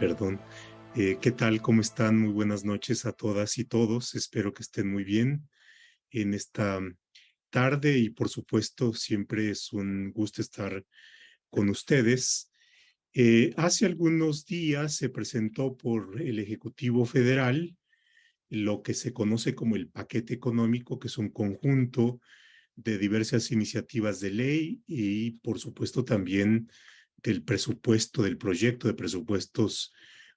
Perdón. ¿Qué tal? ¿Cómo están? Muy buenas noches a todas y todos. Espero que estén muy bien en esta tarde y por supuesto siempre es un gusto estar con ustedes. Hace algunos días se presentó por el Ejecutivo Federal lo que se conoce como el paquete económico, que es un conjunto de diversas iniciativas de ley y por supuesto también del presupuesto, del proyecto de presupuestos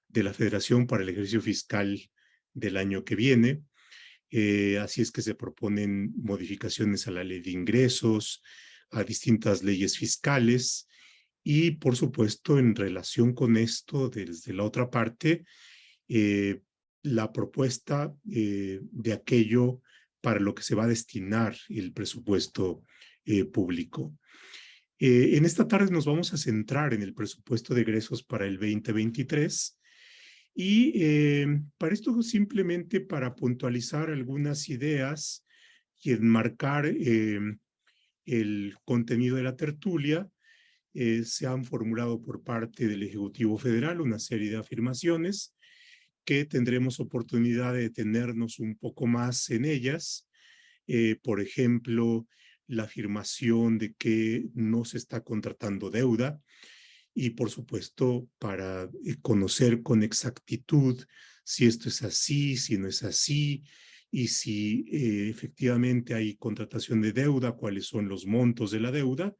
de la Federación para el ejercicio fiscal del año que viene. Así es que se proponen modificaciones a la ley de ingresos, a distintas leyes fiscales y, por supuesto, en relación con esto, desde la otra parte, eh, la propuesta de aquello para lo que se va a destinar el presupuesto público. En esta tarde nos vamos a centrar en el presupuesto de egresos para el 2023 y para esto simplemente para puntualizar algunas ideas y enmarcar el contenido de la tertulia, se han formulado por parte del Ejecutivo Federal una serie de afirmaciones que tendremos oportunidad de detenernos un poco más en ellas. Por ejemplo, la afirmación de que no se está contratando deuda y, por supuesto, para conocer con exactitud si esto es así, si no es así, y si efectivamente hay contratación de deuda, cuáles son los montos de la deuda,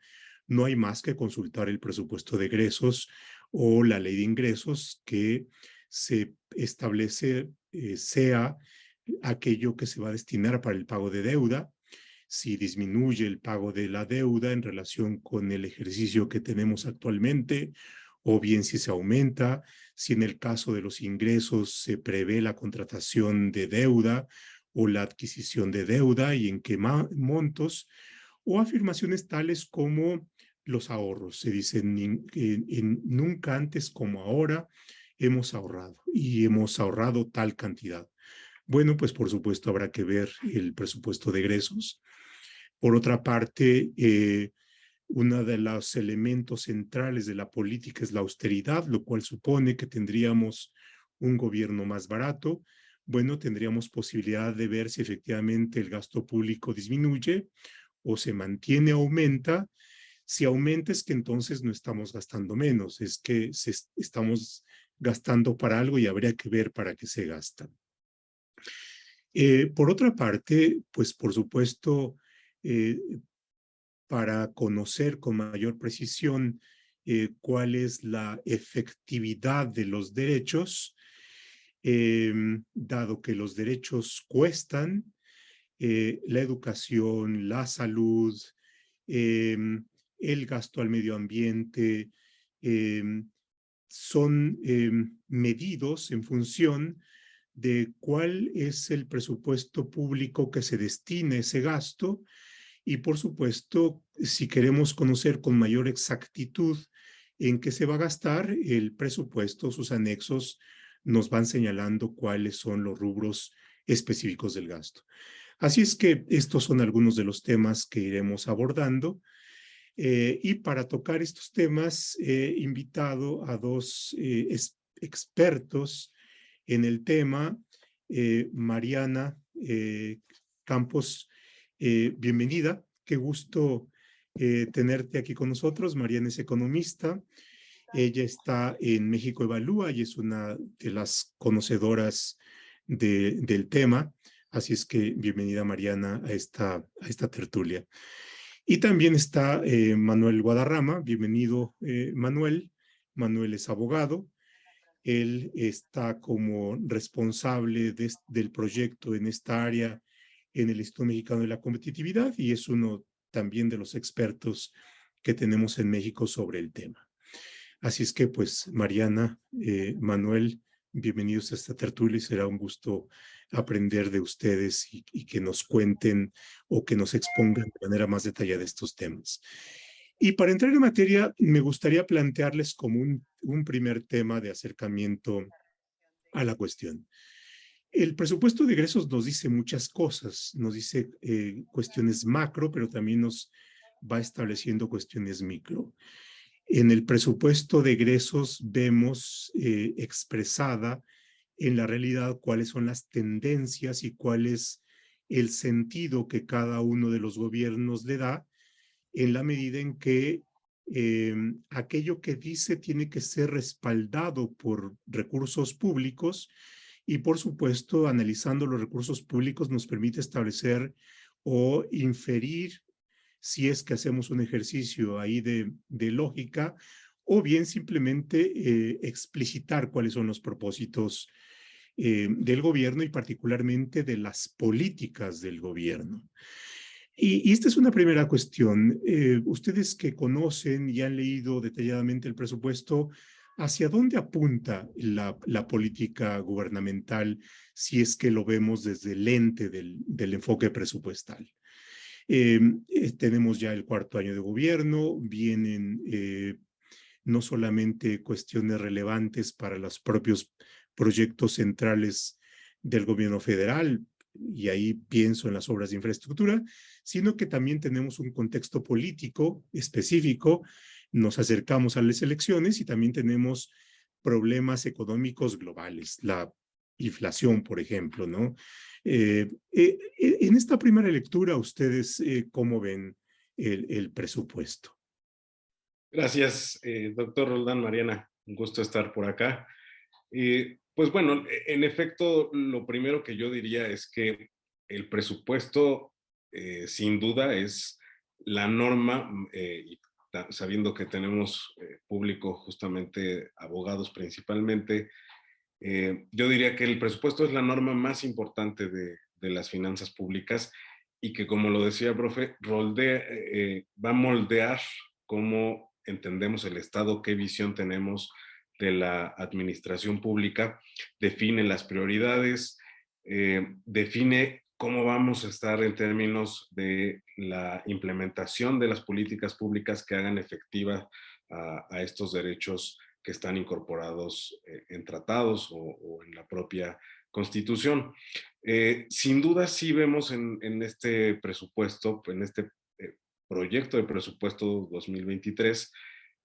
no hay más que consultar el presupuesto de egresos o la ley de ingresos que se establece sea aquello que se va a destinar para el pago de deuda, si disminuye el pago de la deuda en relación con el ejercicio que tenemos actualmente, o bien si se aumenta, si en el caso de los ingresos se prevé la contratación de deuda o la adquisición de deuda y en qué montos, o afirmaciones tales como los ahorros. Se dice nunca antes como ahora hemos ahorrado y hemos ahorrado tal cantidad. Bueno, pues por supuesto habrá que ver el presupuesto de egresos. Por otra parte, uno de los elementos centrales de la política es la austeridad, lo cual supone que tendríamos un gobierno más barato. Bueno, tendríamos posibilidad de ver si efectivamente el gasto público disminuye o se mantiene, aumenta. Si aumenta es que entonces no estamos gastando menos, es que estamos gastando para algo y habría que ver para qué se gasta. Por otra parte, pues por supuesto, eh, para conocer con mayor precisión cuál es la efectividad de los derechos, dado que los derechos cuestan, la educación, la salud, eh, el gasto al medio ambiente, eh, son medidos en función de cuál es el presupuesto público que se destina a ese gasto y, por supuesto, si queremos conocer con mayor exactitud en qué se va a gastar, el presupuesto, sus anexos, nos van señalando cuáles son los rubros específicos del gasto. Así es que estos son algunos de los temas que iremos abordando. Y para tocar estos temas he invitado a dos expertos en el tema. Mariana Campos, bienvenida. Qué gusto tenerte aquí con nosotros. Mariana es economista. Ella está en México Evalúa y es una de las conocedoras del tema. Así es que bienvenida, Mariana, a esta tertulia. Y también está Manuel Guadarrama. Bienvenido, Manuel. Manuel es abogado. Él está como responsable del proyecto en esta área en el Instituto Mexicano de la Competitividad y es uno también de los expertos que tenemos en México sobre el tema. Así es que, pues, Mariana, Manuel, bienvenidos a esta tertulia y será un gusto aprender de ustedes y que nos cuenten o que nos expongan de manera más detallada estos temas. Y para entrar en materia, me gustaría plantearles como un primer tema de acercamiento a la cuestión. El presupuesto de egresos nos dice muchas cosas, nos dice cuestiones macro, pero también nos va estableciendo cuestiones micro. En el presupuesto de egresos vemos expresada en la realidad cuáles son las tendencias y cuál es el sentido que cada uno de los gobiernos le da, en la medida en que aquello que dice tiene que ser respaldado por recursos públicos y, por supuesto, analizando los recursos públicos nos permite establecer o inferir si es que hacemos un ejercicio ahí de lógica, o bien simplemente explicitar cuáles son los propósitos del gobierno y particularmente de las políticas del gobierno. Y esta es una primera cuestión. Ustedes que conocen y han leído detalladamente el presupuesto, ¿hacia dónde apunta la política gubernamental si es que lo vemos desde el lente del enfoque presupuestal? Tenemos ya el cuarto año de gobierno, vienen no solamente cuestiones relevantes para los propios proyectos centrales del gobierno federal, y ahí pienso en las obras de infraestructura, sino que también tenemos un contexto político específico, nos acercamos a las elecciones y también tenemos problemas económicos globales, la inflación, por ejemplo, ¿no? En esta primera lectura, ¿ustedes cómo ven el presupuesto? Gracias, doctor Roldán. Mariana, un gusto estar por acá. Pues bueno, en efecto, lo primero que yo diría es que el presupuesto, sin duda, es la norma, y sabiendo que tenemos público, justamente abogados principalmente, yo diría que el presupuesto es la norma más importante de las finanzas públicas y que, como lo decía, profe, va a moldear cómo entendemos el Estado, qué visión tenemos de la administración pública, define las prioridades, define cómo vamos a estar en términos de la implementación de las políticas públicas que hagan efectiva a estos derechos que están incorporados en tratados o en la propia Constitución. Sin duda sí vemos en este presupuesto, en este proyecto de presupuesto 2023,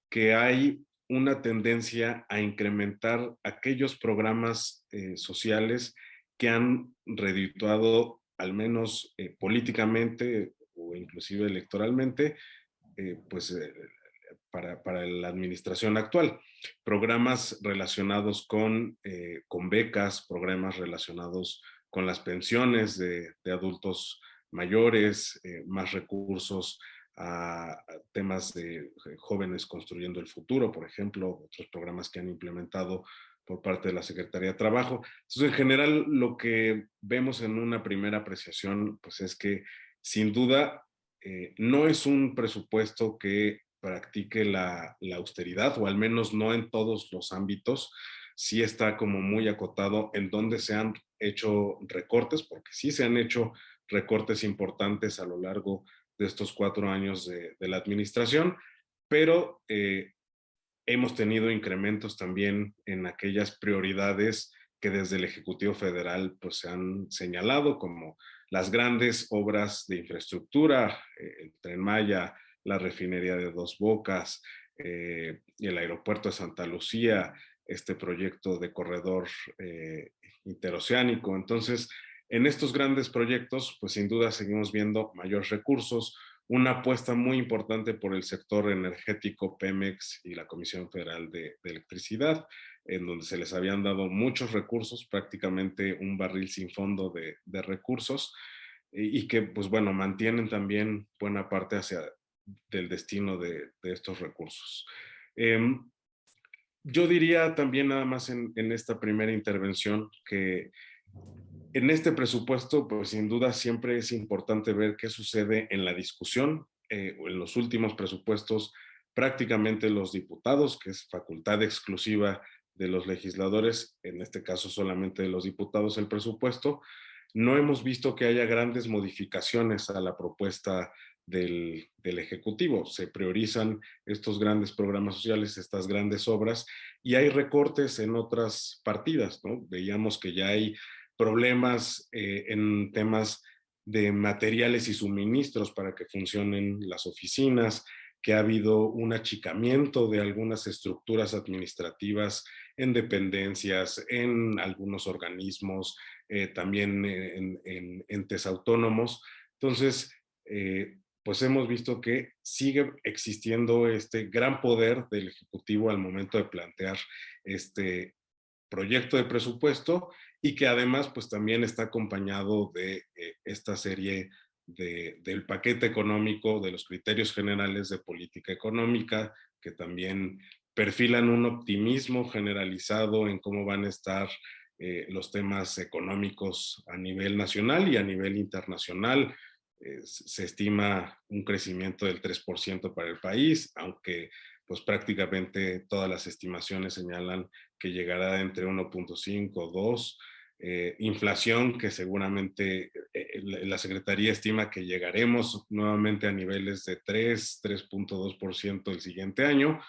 que hay una tendencia a incrementar aquellos programas sociales que han redituado, al menos políticamente o inclusive electoralmente, pues para la administración actual. Programas relacionados con becas, programas relacionados con las pensiones de adultos mayores, más recursos a temas de jóvenes construyendo el futuro, por ejemplo, otros programas que han implementado por parte de la Secretaría de Trabajo. Entonces, en general, lo que vemos en una primera apreciación, pues es que sin duda no es un presupuesto que practique la austeridad, o al menos no en todos los ámbitos. Sí está como muy acotado en donde se han hecho recortes, porque sí se han hecho recortes importantes a lo largo de estos 4 años de la administración, pero hemos tenido incrementos también en aquellas prioridades que desde el Ejecutivo Federal pues, se han señalado, como las grandes obras de infraestructura, el Tren Maya, la refinería de Dos Bocas, el aeropuerto de Santa Lucía, este proyecto de corredor interoceánico. Entonces, en estos grandes proyectos, pues sin duda seguimos viendo mayores recursos, una apuesta muy importante por el sector energético, Pemex y la Comisión Federal de Electricidad, en donde se les habían dado muchos recursos, prácticamente un barril sin fondo de recursos, y que, pues bueno, mantienen también buena parte del destino de estos recursos. Yo diría también nada más en esta primera intervención que en este presupuesto, pues sin duda siempre es importante ver qué sucede en la discusión. En los últimos presupuestos, prácticamente los diputados, que es facultad exclusiva de los legisladores, en este caso solamente de los diputados el presupuesto, no hemos visto que haya grandes modificaciones a la propuesta del Ejecutivo. Se priorizan estos grandes programas sociales, estas grandes obras, y hay recortes en otras partidas, ¿no? Veíamos que ya hay problemas en temas de materiales y suministros para que funcionen las oficinas, que ha habido un achicamiento de algunas estructuras administrativas en dependencias, en algunos organismos, también en entes autónomos. Entonces, pues hemos visto que sigue existiendo este gran poder del Ejecutivo al momento de plantear este proyecto de presupuesto y que además pues también está acompañado de esta serie del paquete económico, de los criterios generales de política económica, que también perfilan un optimismo generalizado en cómo van a estar los temas económicos a nivel nacional y a nivel internacional. Se estima un crecimiento del 3% para el país, aunque pues prácticamente todas las estimaciones señalan que llegará entre 1.5 2, inflación que seguramente la Secretaría estima que llegaremos nuevamente a niveles de 3.2% el siguiente año,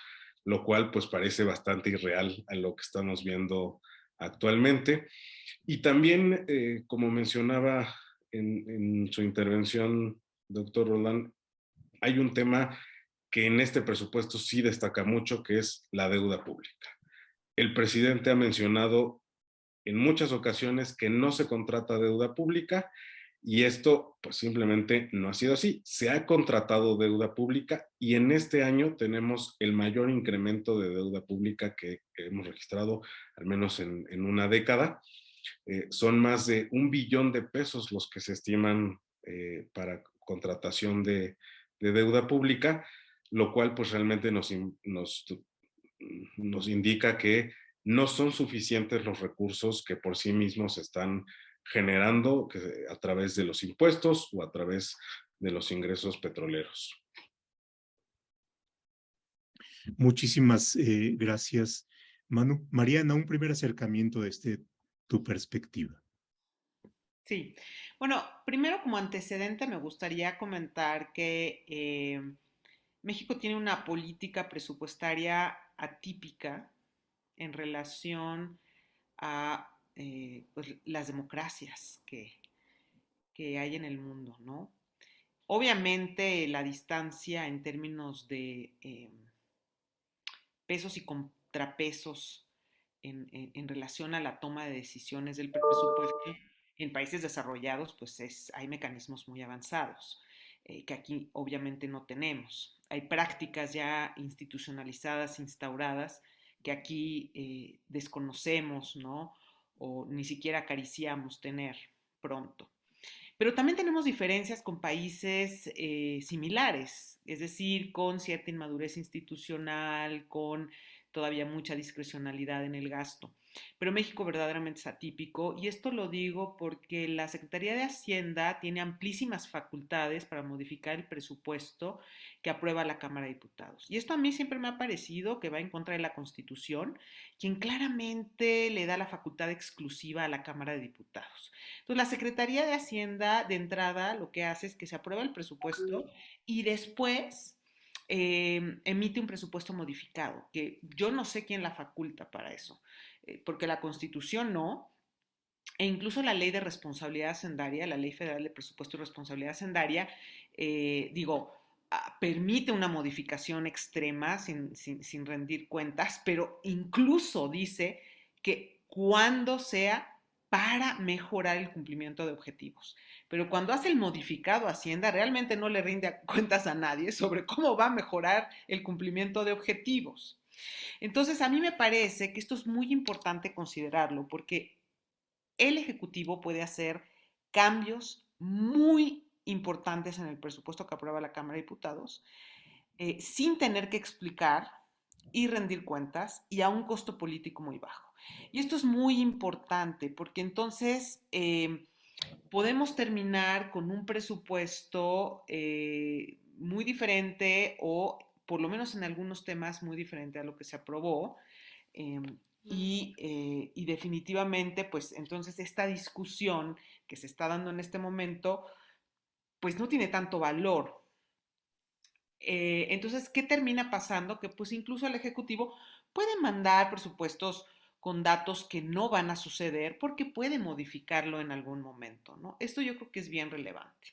lo cual pues parece bastante irreal a lo que estamos viendo actualmente. Y también, como mencionaba en su intervención, doctor Roland, hay un tema que en este presupuesto sí destaca mucho, que es la deuda pública. El presidente ha mencionado en muchas ocasiones que no se contrata deuda pública y esto pues simplemente no ha sido así. Se ha contratado deuda pública y en este año tenemos el mayor incremento de deuda pública que hemos registrado al menos en una década. Son más de 1 billón de pesos los que se estiman para contratación de deuda pública, lo cual pues realmente nos indica que no son suficientes los recursos que por sí mismos se están generando a través de los impuestos o a través de los ingresos petroleros. Muchísimas gracias, Manu. Mariana, un primer acercamiento desde tu perspectiva. Sí, bueno, primero como antecedente me gustaría comentar que México tiene una política presupuestaria atípica en relación a pues, las democracias que hay en el mundo, ¿no? Obviamente la distancia en términos de pesos y contrapesos en relación a la toma de decisiones del presupuesto en países desarrollados, pues hay mecanismos muy avanzados que aquí obviamente no tenemos. Hay prácticas ya institucionalizadas, instauradas, que aquí desconocemos, ¿no? O ni siquiera acariciamos tener pronto. Pero también tenemos diferencias con países similares, es decir, con cierta inmadurez institucional, con todavía mucha discrecionalidad en el gasto. Pero México verdaderamente es atípico y esto lo digo porque la Secretaría de Hacienda tiene amplísimas facultades para modificar el presupuesto que aprueba la Cámara de Diputados. Y esto a mí siempre me ha parecido que va en contra de la Constitución, quien claramente le da la facultad exclusiva a la Cámara de Diputados. Entonces, la Secretaría de Hacienda, de entrada, lo que hace es que se aprueba el presupuesto y después emite un presupuesto modificado, que yo no sé quién la faculta para eso, porque la Constitución no, e incluso la ley de responsabilidad hacendaria, la ley federal de presupuesto y responsabilidad hacendaria, permite una modificación extrema sin rendir cuentas, pero incluso dice que cuando sea para mejorar el cumplimiento de objetivos. Pero cuando hace el modificado Hacienda, realmente no le rinde cuentas a nadie sobre cómo va a mejorar el cumplimiento de objetivos. Entonces, a mí me parece que esto es muy importante considerarlo porque el Ejecutivo puede hacer cambios muy importantes en el presupuesto que aprueba la Cámara de Diputados sin tener que explicar y rendir cuentas y a un costo político muy bajo. Y esto es muy importante porque entonces podemos terminar con un presupuesto muy diferente o por lo menos en algunos temas muy diferente a lo que se aprobó. Eh, y definitivamente, pues entonces esta discusión que se está dando en este momento, pues no tiene tanto valor. Entonces, ¿qué termina pasando? Que pues incluso el Ejecutivo puede mandar presupuestos con datos que no van a suceder porque puede modificarlo en algún momento, ¿no? Esto yo creo que es bien relevante.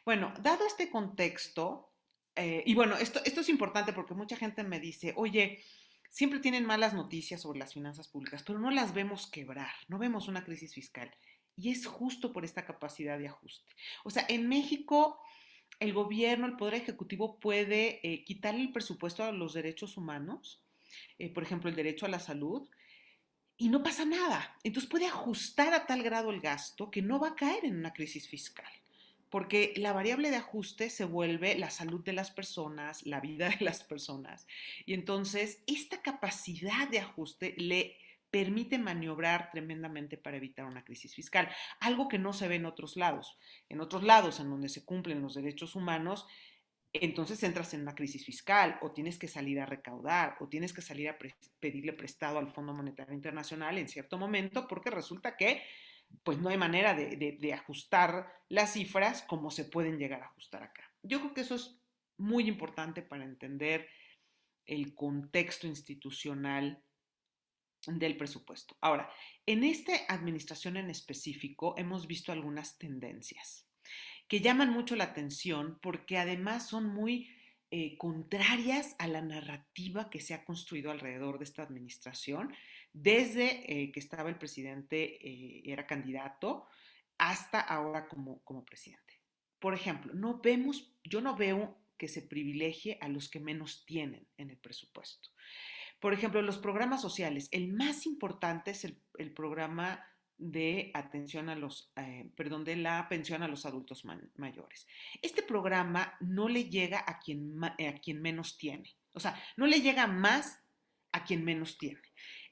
Bueno, dado este contexto, Y bueno, esto es importante porque mucha gente me dice, oye, siempre tienen malas noticias sobre las finanzas públicas, pero no las vemos quebrar, no vemos una crisis fiscal. Y es justo por esta capacidad de ajuste. O sea, en México el gobierno, el poder ejecutivo puede quitarle el presupuesto a los derechos humanos, por ejemplo, el derecho a la salud, y no pasa nada. Entonces puede ajustar a tal grado el gasto que no va a caer en una crisis fiscal. Porque la variable de ajuste se vuelve la salud de las personas, la vida de las personas. Y entonces esta capacidad de ajuste le permite maniobrar tremendamente para evitar una crisis fiscal, algo que no se ve en otros lados. En otros lados en donde se cumplen los derechos humanos, entonces entras en una crisis fiscal o tienes que salir a recaudar o tienes que salir a pedirle prestado al Fondo Monetario Internacional en cierto momento porque resulta que pues no hay manera de ajustar las cifras como se pueden llegar a ajustar acá. Yo creo que eso es muy importante para entender el contexto institucional del presupuesto. Ahora, en esta administración en específico hemos visto algunas tendencias que llaman mucho la atención porque además son muy contrarias a la narrativa que se ha construido alrededor de esta administración, desde que estaba el presidente, era candidato, hasta ahora como presidente. Por ejemplo, yo no veo que se privilegie a los que menos tienen en el presupuesto. Por ejemplo, los programas sociales, el más importante es el programa de atención a perdón, de la pensión a los adultos mayores. Este programa no le llega a quien menos tiene. O sea, no le llega más a quien menos tiene.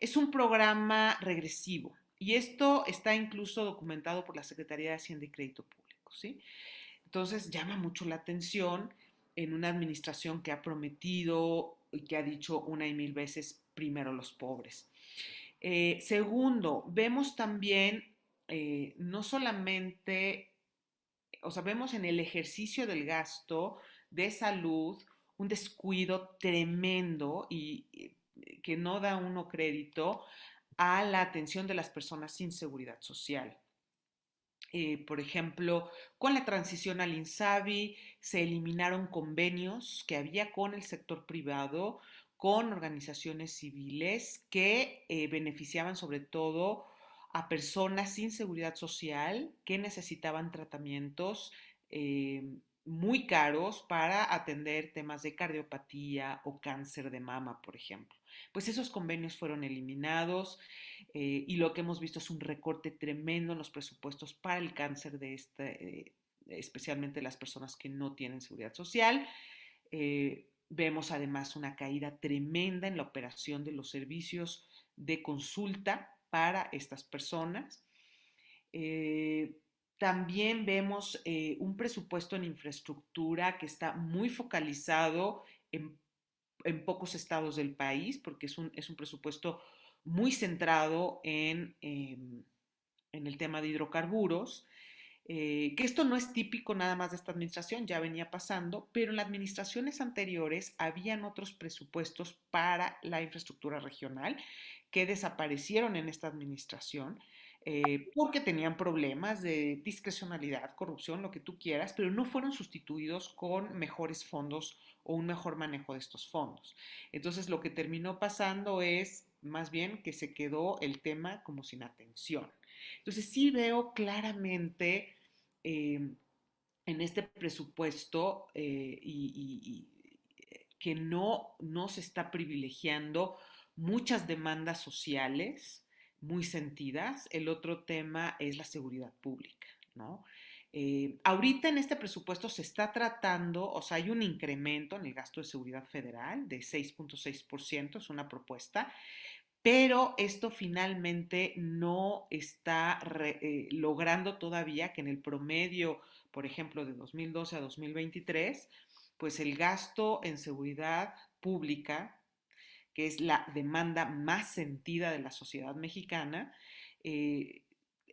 Es un programa regresivo y esto está incluso documentado por la Secretaría de Hacienda y Crédito Público, ¿sí? Entonces llama mucho la atención en una administración que ha prometido y que ha dicho una y mil veces primero los pobres. Segundo, vemos también no solamente, o sea, vemos en el ejercicio del gasto de salud un descuido tremendo y que no da uno crédito a la atención de las personas sin seguridad social. Por ejemplo, con la transición al INSABI se eliminaron convenios que había con el sector privado, con organizaciones civiles que beneficiaban sobre todo a personas sin seguridad social que necesitaban tratamientos muy caros para atender temas de cardiopatía o cáncer de mama, por ejemplo. Pues esos convenios fueron eliminados y lo que hemos visto es un recorte tremendo en los presupuestos para el cáncer especialmente las personas que no tienen seguridad social. Vemos además una caída tremenda en la operación de los servicios de consulta para estas personas. Eh, También vemos un presupuesto en infraestructura que está muy focalizado en pocos estados del país, porque es un presupuesto muy centrado en el tema de hidrocarburos, que esto no es típico nada más de esta administración, ya venía pasando, pero en las administraciones anteriores habían otros presupuestos para la infraestructura regional que desaparecieron en esta administración porque tenían problemas de discrecionalidad, corrupción, lo que tú quieras, pero no fueron sustituidos con mejores fondos o un mejor manejo de estos fondos. Entonces lo que terminó pasando es más bien que se quedó el tema como sin atención. Entonces sí veo claramente en este presupuesto que no se está privilegiando muchas demandas sociales muy sentidas. El otro tema es la seguridad pública, ¿no? Ahorita en este presupuesto se está tratando, o sea, hay un incremento en el gasto de seguridad federal de 6.6%, es una propuesta, pero esto finalmente no está logrando todavía que en el promedio, por ejemplo, de 2012 a 2023, pues el gasto en seguridad pública, que es la demanda más sentida de la sociedad mexicana, eh,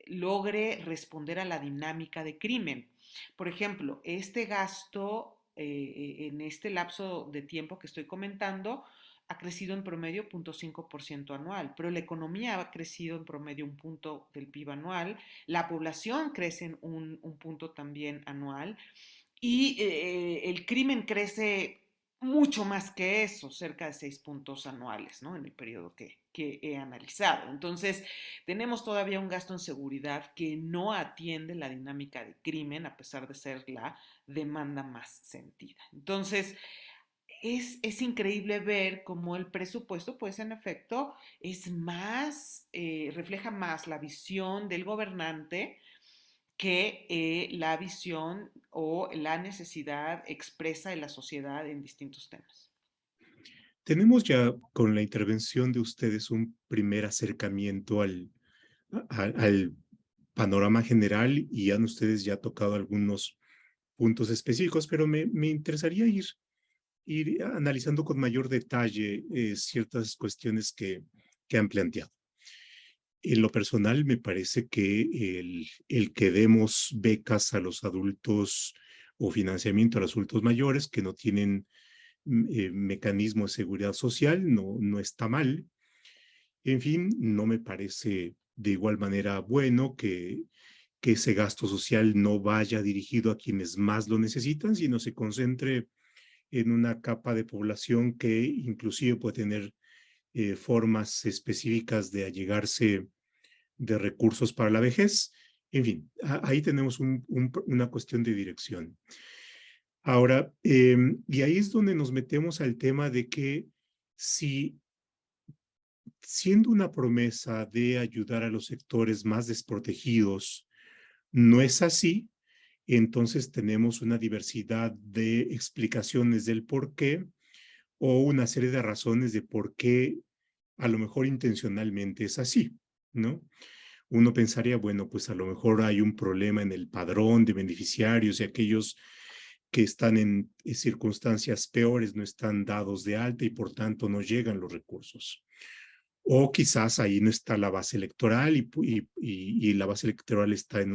logre responder a la dinámica de crimen. Por ejemplo, este gasto en este lapso de tiempo que estoy comentando ha crecido en promedio 0.5% anual, pero la economía ha crecido en promedio un punto del PIB anual, la población crece en un punto también anual Y el crimen crece mucho más que eso, cerca de 6 puntos anuales, ¿no? En el periodo que he analizado. Entonces, tenemos todavía un gasto en seguridad que no atiende la dinámica de crimen, a pesar de ser la demanda más sentida. Entonces, es increíble ver cómo el presupuesto, pues en efecto, es más, refleja más la visión del gobernante que la visión o la necesidad expresa de la sociedad en distintos temas. Tenemos ya con la intervención de ustedes un primer acercamiento al panorama general y han ustedes ya tocado algunos puntos específicos, pero me interesaría ir analizando con mayor detalle ciertas cuestiones que han planteado. En lo personal, me parece que el que demos becas a los adultos o financiamiento a los adultos mayores que no tienen mecanismo de seguridad social no está mal. En fin, no me parece de igual manera bueno que ese gasto social no vaya dirigido a quienes más lo necesitan, sino se concentre en una capa de población que inclusive puede tener formas específicas de allegarse de recursos para la vejez. En fin, ahí tenemos una cuestión de dirección. Ahora, y ahí es donde nos metemos al tema de que si siendo una promesa de ayudar a los sectores más desprotegidos, no es así, entonces tenemos una diversidad de explicaciones del por qué o una serie de razones de por qué a lo mejor intencionalmente es así, ¿no? Uno pensaría, bueno, pues a lo mejor hay un problema en el padrón de beneficiarios y aquellos que están en circunstancias peores no están dados de alta y por tanto no llegan los recursos. O quizás ahí no está la base electoral y la base electoral está en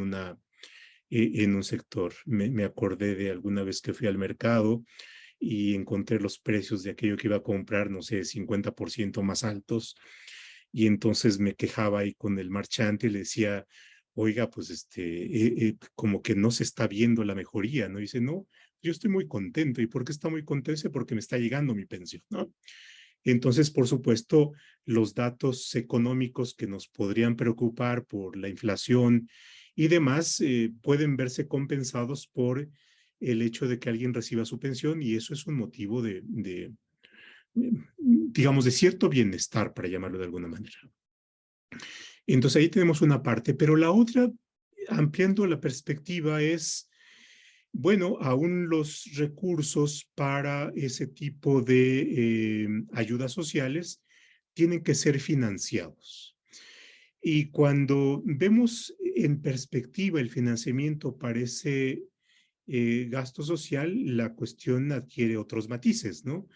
un sector. Me acordé de alguna vez que fui al mercado y encontré los precios de aquello que iba a comprar, no sé, 50% más altos. Y entonces me quejaba ahí con el marchante y le decía, oiga, pues como que no se está viendo la mejoría, ¿no? Y dice, no, yo estoy muy contento. ¿Y por qué está muy contento? Dice, porque me está llegando mi pensión, ¿no? Entonces, por supuesto, los datos económicos que nos podrían preocupar por la inflación y demás pueden verse compensados por el hecho de que alguien reciba su pensión y eso es un motivo digamos, de cierto bienestar, para llamarlo de alguna manera. Entonces ahí tenemos una parte, pero la otra, ampliando la perspectiva, es, bueno, aún los recursos para ese tipo de ayudas sociales tienen que ser financiados. Y cuando vemos en perspectiva el financiamiento para ese gasto social, la cuestión adquiere otros matices, ¿no?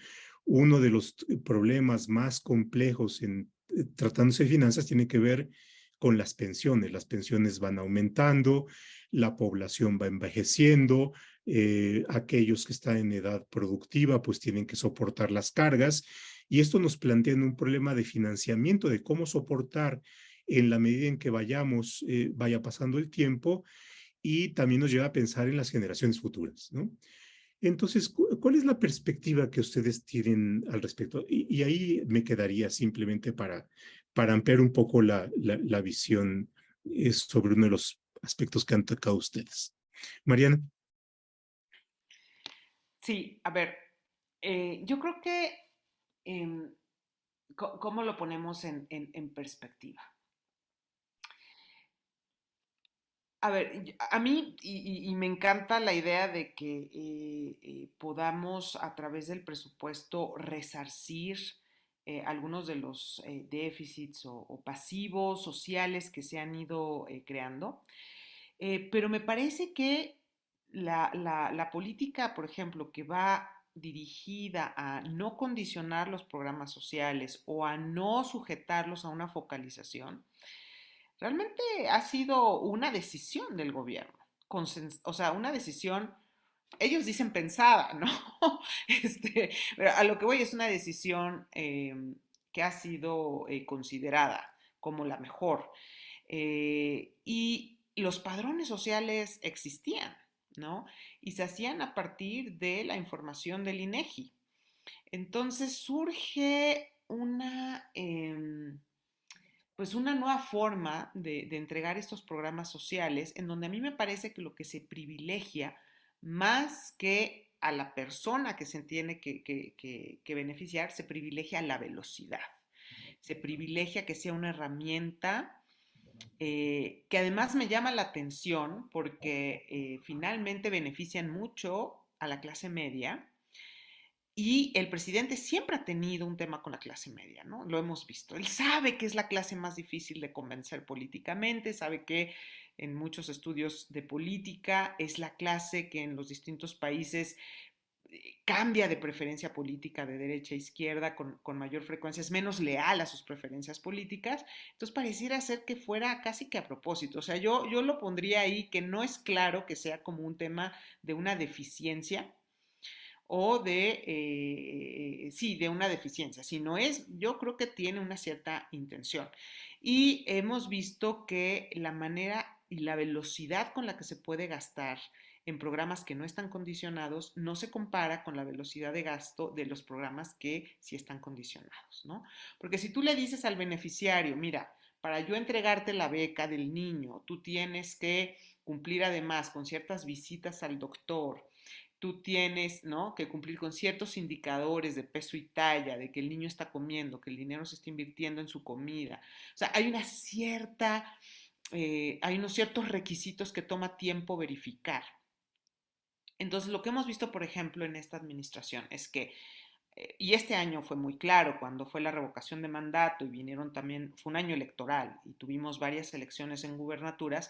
Uno de los problemas más complejos en tratándose de finanzas tiene que ver con las pensiones. Las pensiones van aumentando, la población va envejeciendo, aquellos que están en edad productiva pues tienen que soportar las cargas y esto nos plantea un problema de financiamiento, de cómo soportar en la medida en que vaya pasando el tiempo y también nos lleva a pensar en las generaciones futuras, ¿no? Entonces, ¿cuál es la perspectiva que ustedes tienen al respecto? Y ahí me quedaría simplemente para ampliar un poco la visión sobre uno de los aspectos que han tocado ustedes. Mariana. Sí, a ver, yo creo que, eh, ¿cómo lo ponemos en perspectiva? A ver, a mí, y me encanta la idea de que podamos a través del presupuesto resarcir algunos de los déficits o pasivos sociales que se han ido creando. Pero me parece que la política, por ejemplo, que va dirigida a no condicionar los programas sociales o a no sujetarlos a una focalización, realmente ha sido una decisión del gobierno. O sea, una decisión, ellos dicen pensada, ¿no? Pero a lo que voy es una decisión que ha sido considerada como la mejor. Y los padrones sociales existían, ¿no? Y se hacían a partir de la información del INEGI. Entonces surge pues una nueva forma de entregar estos programas sociales en donde a mí me parece que lo que se privilegia más que a la persona que se tiene que beneficiar, se privilegia la velocidad, se privilegia que sea una herramienta que además me llama la atención porque finalmente benefician mucho a la clase media y el presidente siempre ha tenido un tema con la clase media, ¿no? Lo hemos visto. Él sabe que es la clase más difícil de convencer políticamente, sabe que en muchos estudios de política es la clase que en los distintos países cambia de preferencia política de derecha a izquierda con mayor frecuencia, es menos leal a sus preferencias políticas, entonces pareciera ser que fuera casi que a propósito, o sea, yo lo pondría ahí que no es claro que sea como un tema de una deficiencia o sí, de una deficiencia, sino es, yo creo que tiene una cierta intención. Y hemos visto que la manera y la velocidad con la que se puede gastar en programas que no están condicionados no se compara con la velocidad de gasto de los programas que sí están condicionados, ¿no? Porque si tú le dices al beneficiario, mira, para yo entregarte la beca del niño, tú tienes que cumplir además con ciertas visitas al doctor, tú tienes, ¿no?, que cumplir con ciertos indicadores de peso y talla, de que el niño está comiendo, que el dinero se está invirtiendo en su comida. O sea, hay unos ciertos requisitos que toma tiempo verificar. Entonces, lo que hemos visto, por ejemplo, en esta administración es que, y este año fue muy claro, cuando fue la revocación de mandato y vinieron también, fue un año electoral y tuvimos varias elecciones en gubernaturas,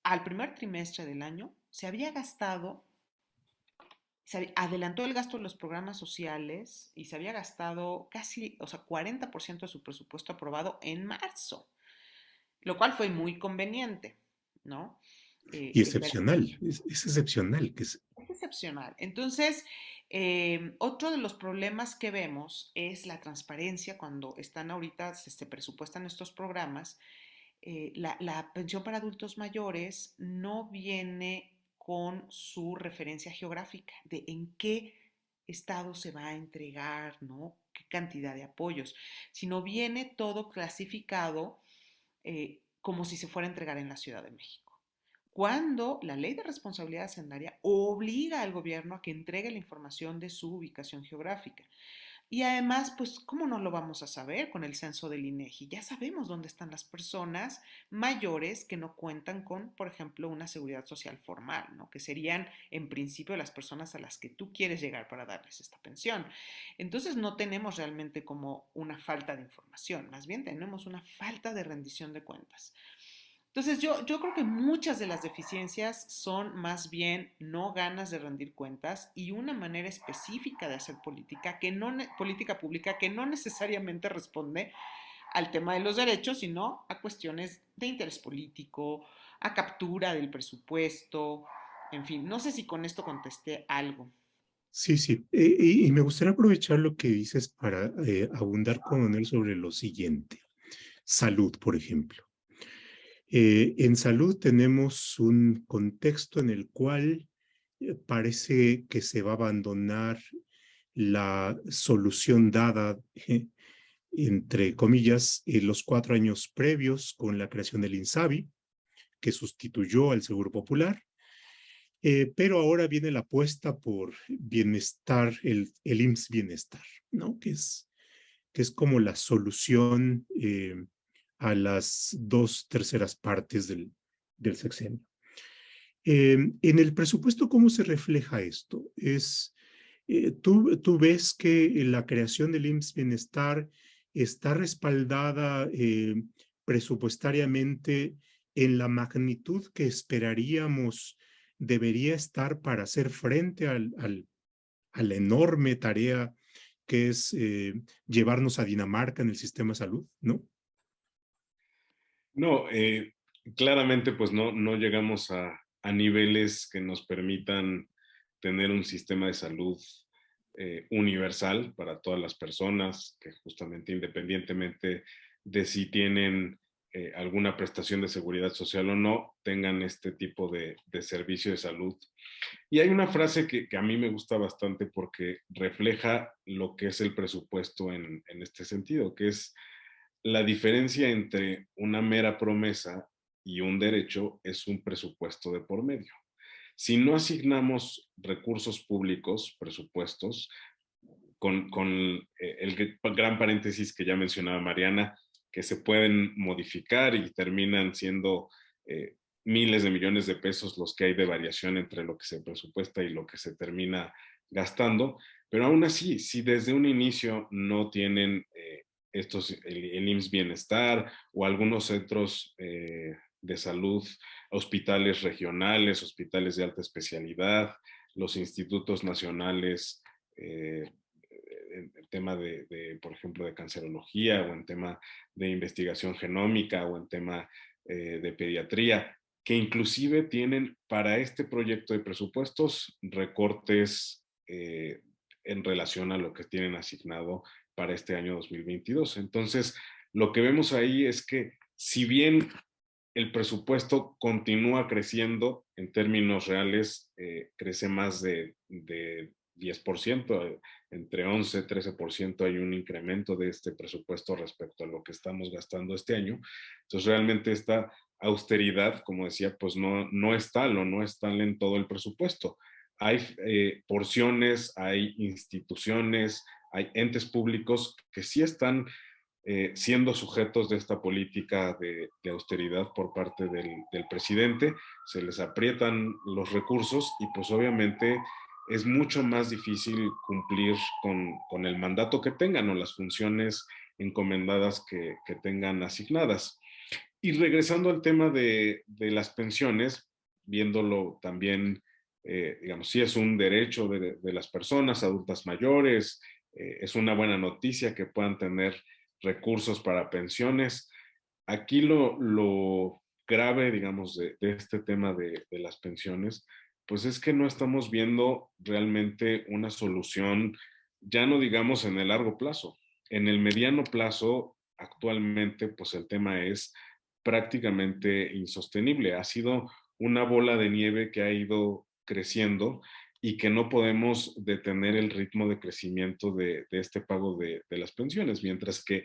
al primer trimestre del año se había gastado, se adelantó el gasto de los programas sociales y se había gastado casi, o sea, 40% de su presupuesto aprobado en marzo, lo cual fue muy conveniente, ¿no? Y Que excepcional, es excepcional. es excepcional. Entonces, otro de los problemas que vemos es la transparencia cuando están ahorita, se presupuestan estos programas. La pensión para adultos mayores no viene con su referencia geográfica de en qué estado se va a entregar, ¿no? Qué cantidad de apoyos, sino viene todo clasificado como si se fuera a entregar en la Ciudad de México. Cuando la ley de responsabilidad hacendaria obliga al gobierno a que entregue la información de su ubicación geográfica. Y además, pues, ¿cómo no lo vamos a saber con el censo del INEGI? Ya sabemos dónde están las personas mayores que no cuentan con, por ejemplo, una seguridad social formal, ¿no? Que serían, en principio, las personas a las que tú quieres llegar para darles esta pensión. Entonces, no tenemos realmente como una falta de información, más bien tenemos una falta de rendición de cuentas. Entonces, yo creo que muchas de las deficiencias son más bien no ganas de rendir cuentas y una manera específica de hacer política, política pública que no necesariamente responde al tema de los derechos, sino a cuestiones de interés político, a captura del presupuesto, en fin, no sé si con esto contesté algo. Sí, sí. Y me gustaría aprovechar lo que dices para abundar con él sobre lo siguiente. Salud, por ejemplo. En salud tenemos un contexto en el cual parece que se va a abandonar la solución dada, entre comillas, en los 4 años previos con la creación del INSABI, que sustituyó al Seguro Popular. Pero ahora viene la apuesta por bienestar, el IMSS Bienestar, ¿no? Que es como la solución a las 2/3 partes del sexenio. En el presupuesto, ¿cómo se refleja esto? Tú ves que la creación del IMSS Bienestar está respaldada presupuestariamente en la magnitud que esperaríamos debería estar para hacer frente a la enorme tarea que es llevarnos a Dinamarca en el sistema de salud, ¿no? No, claramente pues no llegamos a niveles que nos permitan tener un sistema de salud universal para todas las personas, que justamente independientemente de si tienen alguna prestación de seguridad social o no, tengan este tipo de servicio de salud. Y hay una frase que a mí me gusta bastante porque refleja lo que es el presupuesto en este sentido, que es la diferencia entre una mera promesa y un derecho es un presupuesto de por medio. Si no asignamos recursos públicos, presupuestos, con el gran paréntesis que ya mencionaba Mariana, que se pueden modificar y terminan siendo miles de millones de pesos los que hay de variación entre lo que se presupuesta y lo que se termina gastando, pero aún así, si desde un inicio no tienen el IMSS Bienestar o algunos centros de salud, hospitales regionales, hospitales de alta especialidad, los institutos nacionales, en tema por ejemplo, de cancerología o en tema de investigación genómica o en tema de pediatría, que inclusive tienen para este proyecto de presupuestos recortes en relación a lo que tienen asignado para este año 2022. Entonces, lo que vemos ahí es que si bien el presupuesto continúa creciendo en términos reales, crece más de 10%, entre 11 y 13% hay un incremento de este presupuesto respecto a lo que estamos gastando este año. Entonces, realmente esta austeridad, como decía, pues no es tal o no es tal en todo el presupuesto. Hay porciones, hay instituciones, hay entes públicos que sí están siendo sujetos de esta política de austeridad por parte del presidente, se les aprietan los recursos y pues obviamente es mucho más difícil cumplir con el mandato que tengan o las funciones encomendadas que tengan asignadas. Y regresando al tema de las pensiones, viéndolo también, digamos, sí es un derecho de las personas adultas mayores, es una buena noticia que puedan tener recursos para pensiones. Aquí lo grave, digamos, de este tema de las pensiones, pues es que no estamos viendo realmente una solución, ya no digamos en el largo plazo. En el mediano plazo, actualmente, pues el tema es prácticamente insostenible. Ha sido una bola de nieve que ha ido creciendo y que no podemos detener el ritmo de crecimiento de este pago de las pensiones, mientras que,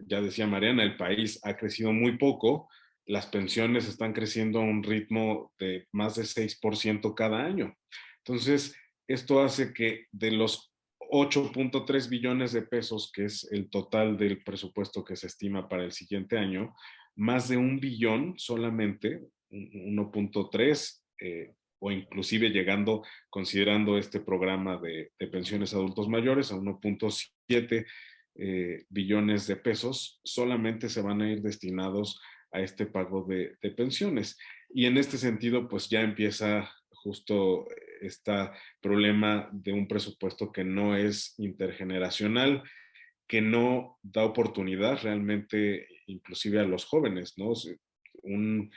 ya decía Mariana, el país ha crecido muy poco, las pensiones están creciendo a un ritmo de más de 6% cada año. Entonces, esto hace que de los 8.3 billones de pesos, que es el total del presupuesto que se estima para el siguiente año, más de 1 billón solamente, 1.3, o inclusive llegando, considerando este programa de pensiones adultos mayores, a 1.7 billones de pesos, solamente se van a ir destinados a este pago de pensiones. Y en este sentido, pues ya empieza justo este problema de un presupuesto que no es intergeneracional, que no da oportunidad realmente inclusive a los jóvenes, ¿no? Un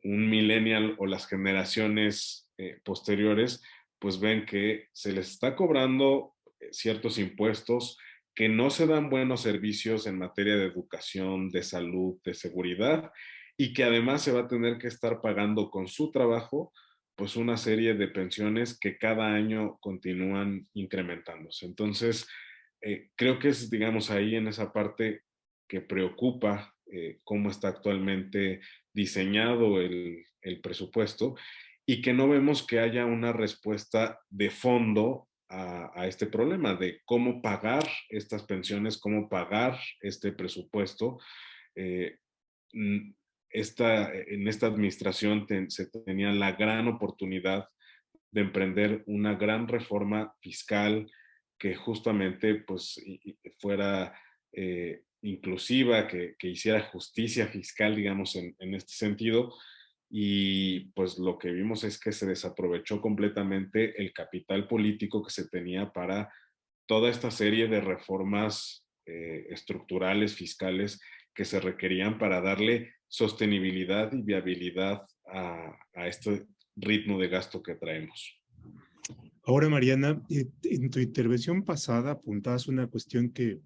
millennial o las generaciones posteriores, pues ven que se les está cobrando ciertos impuestos, que no se dan buenos servicios en materia de educación, de salud, de seguridad, y que además se va a tener que estar pagando con su trabajo, pues una serie de pensiones que cada año continúan incrementándose. Entonces, creo que es, digamos, ahí en esa parte que preocupa cómo está actualmente diseñado el presupuesto y que no vemos que haya una respuesta de fondo a este problema de cómo pagar estas pensiones, cómo pagar este presupuesto. Eh, en esta administración se tenía la gran oportunidad de emprender una gran reforma fiscal que justamente pues fuera inclusiva, que hiciera justicia fiscal, digamos, en este sentido. Y pues lo que vimos es que se desaprovechó completamente el capital político que se tenía para toda esta serie de reformas estructurales, fiscales, que se requerían para darle sostenibilidad y viabilidad a este ritmo de gasto que traemos. Ahora, Mariana, en tu intervención pasada apuntabas una cuestión que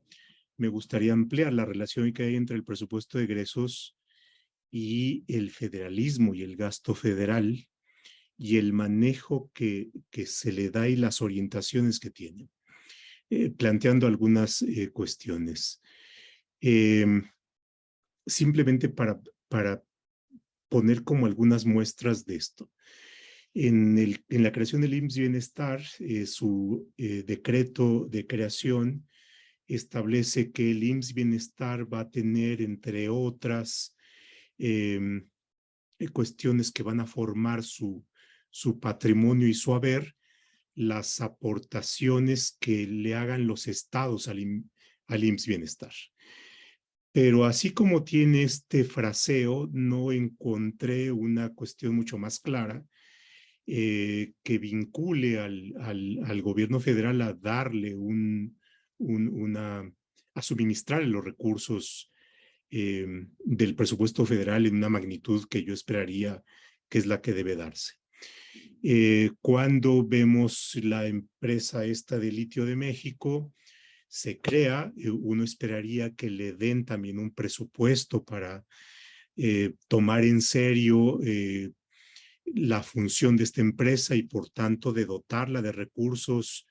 me gustaría ampliar la relación que hay entre el presupuesto de egresos y el federalismo y el gasto federal y el manejo que se le da y las orientaciones que tiene, planteando algunas cuestiones. Eh, Simplemente para poner como algunas muestras de esto. En la creación del IMSS Bienestar, su decreto de creación establece que el IMSS Bienestar va a tener, entre otras eh, cuestiones que van a formar su patrimonio y su haber, las aportaciones que le hagan los estados al IMSS Bienestar. Pero así como tiene este fraseo, no encontré una cuestión mucho más clara que vincule al gobierno federal a darle a suministrar los recursos eh, del presupuesto federal en una magnitud que yo esperaría que es la que debe darse. Cuando vemos la empresa esta de litio de México, se crea, uno esperaría que le den también un presupuesto para tomar en serio la función de esta empresa y por tanto de dotarla de recursos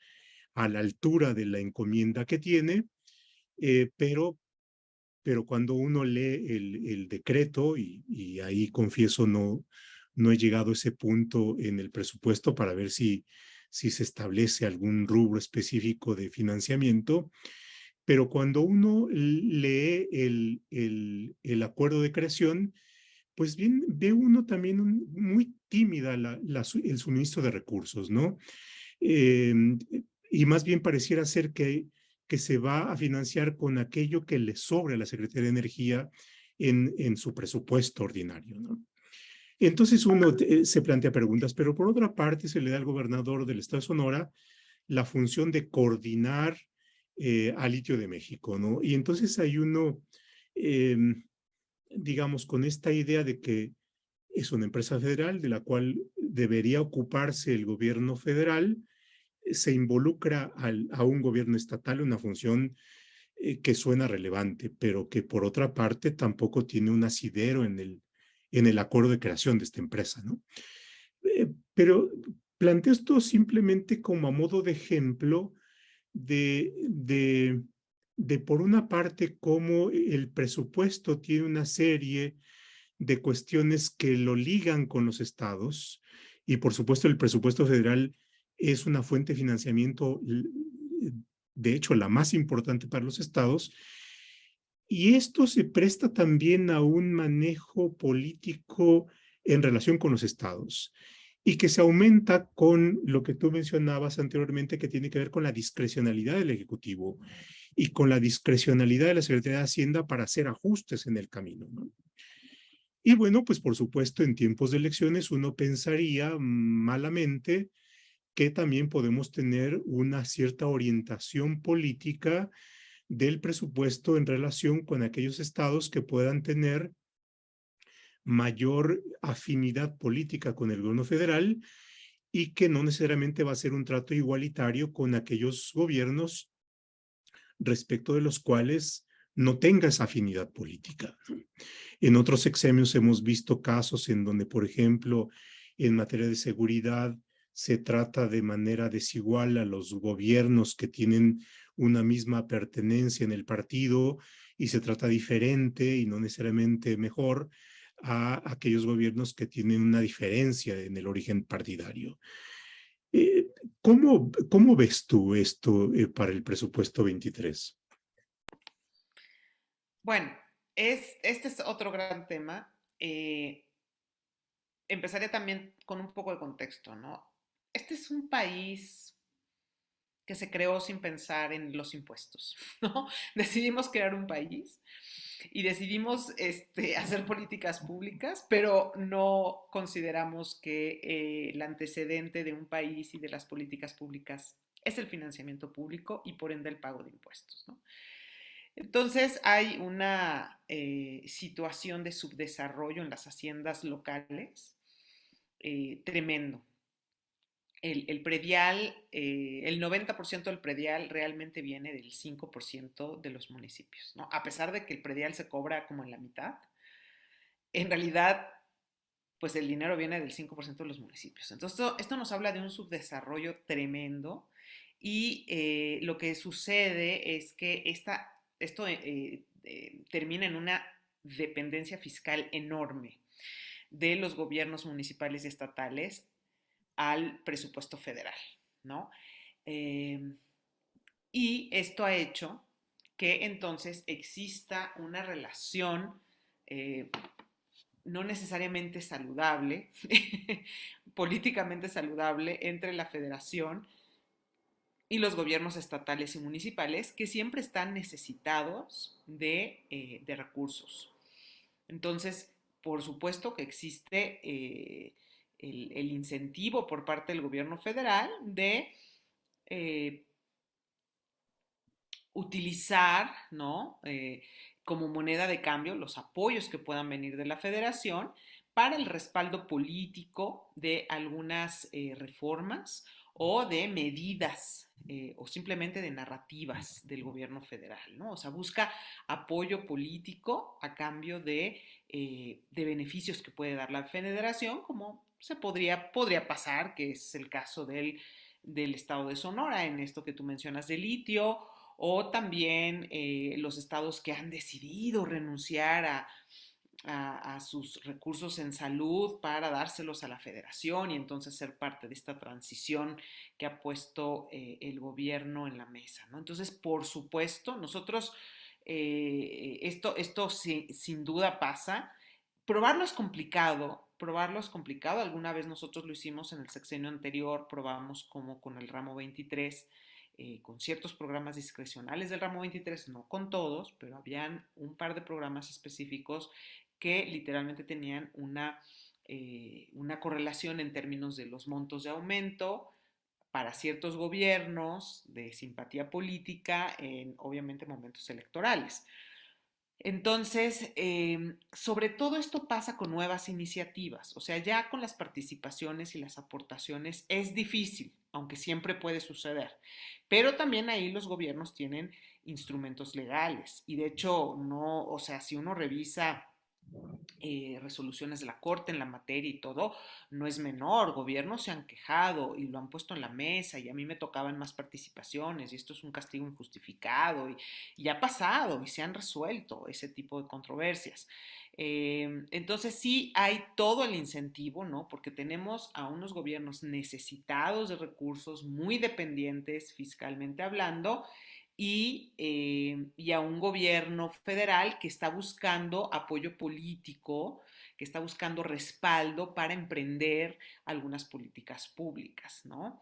a la altura de la encomienda que tiene, pero cuando uno lee el decreto, y ahí confieso no he llegado a ese punto en el presupuesto para ver si se establece algún rubro específico de financiamiento, pero cuando uno lee el acuerdo de creación, pues bien, ve uno también muy tímida el suministro de recursos, ¿no? Eh, y más bien pareciera ser que se va a financiar con aquello que le sobra a la Secretaría de Energía en su presupuesto ordinario, ¿no? Entonces uno se plantea preguntas, pero por otra parte se le da al gobernador del estado de Sonora la función de coordinar a Litio de México, ¿no? Y entonces hay uno, eh, digamos, con esta idea de que es una empresa federal de la cual debería ocuparse el gobierno federal, se involucra a un gobierno estatal, una función que suena relevante, pero que por otra parte tampoco tiene un asidero en el acuerdo de creación de esta empresa, ¿no? Pero planteo esto simplemente como a modo de ejemplo de, de, de por una parte, cómo el presupuesto tiene una serie de cuestiones que lo ligan con los estados y por supuesto el presupuesto federal es una fuente de financiamiento, de hecho la más importante para los estados, y esto se presta también a un manejo político en relación con los estados y que se aumenta con lo que tú mencionabas anteriormente, que tiene que ver con la discrecionalidad del Ejecutivo y con la discrecionalidad de la Secretaría de Hacienda para hacer ajustes en el camino, ¿no? Y bueno, pues por supuesto, en tiempos de elecciones uno pensaría malamente que también podemos tener una cierta orientación política del presupuesto en relación con aquellos estados que puedan tener mayor afinidad política con el gobierno federal y que no necesariamente va a ser un trato igualitario con aquellos gobiernos respecto de los cuales no tenga esa afinidad política. En otros sexenios hemos visto casos en donde, por ejemplo, en materia de seguridad, se trata de manera desigual a los gobiernos que tienen una misma pertenencia en el partido y se trata diferente y no necesariamente mejor a aquellos gobiernos que tienen una diferencia en el origen partidario. Eh, ¿Cómo ves tú esto para el presupuesto 23? Bueno, este es otro gran tema. Empezaré también con un poco de contexto, ¿no? Este es un país que se creó sin pensar en los impuestos, ¿no? Decidimos crear un país y decidimos hacer políticas públicas, pero no consideramos que el antecedente de un país y de las políticas públicas es el financiamiento público y por ende el pago de impuestos, ¿no? Entonces hay una situación de subdesarrollo en las haciendas locales tremendo. el predial, el 90% del predial realmente viene del 5% de los municipios, ¿no? A pesar de que el predial se cobra como en la mitad, en realidad, pues el dinero viene del 5% de los municipios. Entonces, esto nos habla de un subdesarrollo tremendo y lo que sucede es que esto termina en una dependencia fiscal enorme de los gobiernos municipales y estatales al presupuesto federal, ¿no? Eh, y esto ha hecho que entonces exista una relación eh, no necesariamente saludable, políticamente saludable, entre la federación y los gobiernos estatales y municipales que siempre están necesitados de recursos. Entonces, por supuesto que existe el incentivo por parte del gobierno federal de eh, utilizar, ¿no? Como moneda de cambio los apoyos que puedan venir de la federación para el respaldo político de algunas reformas o de medidas o simplemente de narrativas del gobierno federal, ¿no? O sea, busca apoyo político a cambio de beneficios que puede dar la federación, como podría pasar, que es el caso del estado de Sonora, en esto que tú mencionas de litio, o también los estados que han decidido renunciar a sus recursos en salud para dárselos a la federación y entonces ser parte de esta transición que ha puesto el gobierno en la mesa, ¿no? Entonces, por supuesto, nosotros, esto sin duda pasa. Probarlo es complicado. Alguna vez nosotros lo hicimos en el sexenio anterior, probamos como con el ramo 23, con ciertos programas discrecionales del ramo 23, no con todos, pero habían un par de programas específicos que literalmente tenían una correlación en términos de los montos de aumento para ciertos gobiernos de simpatía política en obviamente momentos electorales. Entonces, sobre todo esto pasa con nuevas iniciativas, o sea, ya con las participaciones y las aportaciones es difícil, aunque siempre puede suceder, pero también ahí los gobiernos tienen instrumentos legales y de hecho, no, o sea, si uno revisa resoluciones de la Corte en la materia y todo, no es menor. Gobiernos se han quejado y lo han puesto en la mesa y a mí me tocaban más participaciones y esto es un castigo injustificado y ha pasado y se han resuelto ese tipo de controversias. Entonces sí hay todo el incentivo, ¿no? Porque tenemos a unos gobiernos necesitados de recursos, muy dependientes fiscalmente hablando, y a un gobierno federal que está buscando apoyo político, que está buscando respaldo para emprender algunas políticas públicas, ¿no?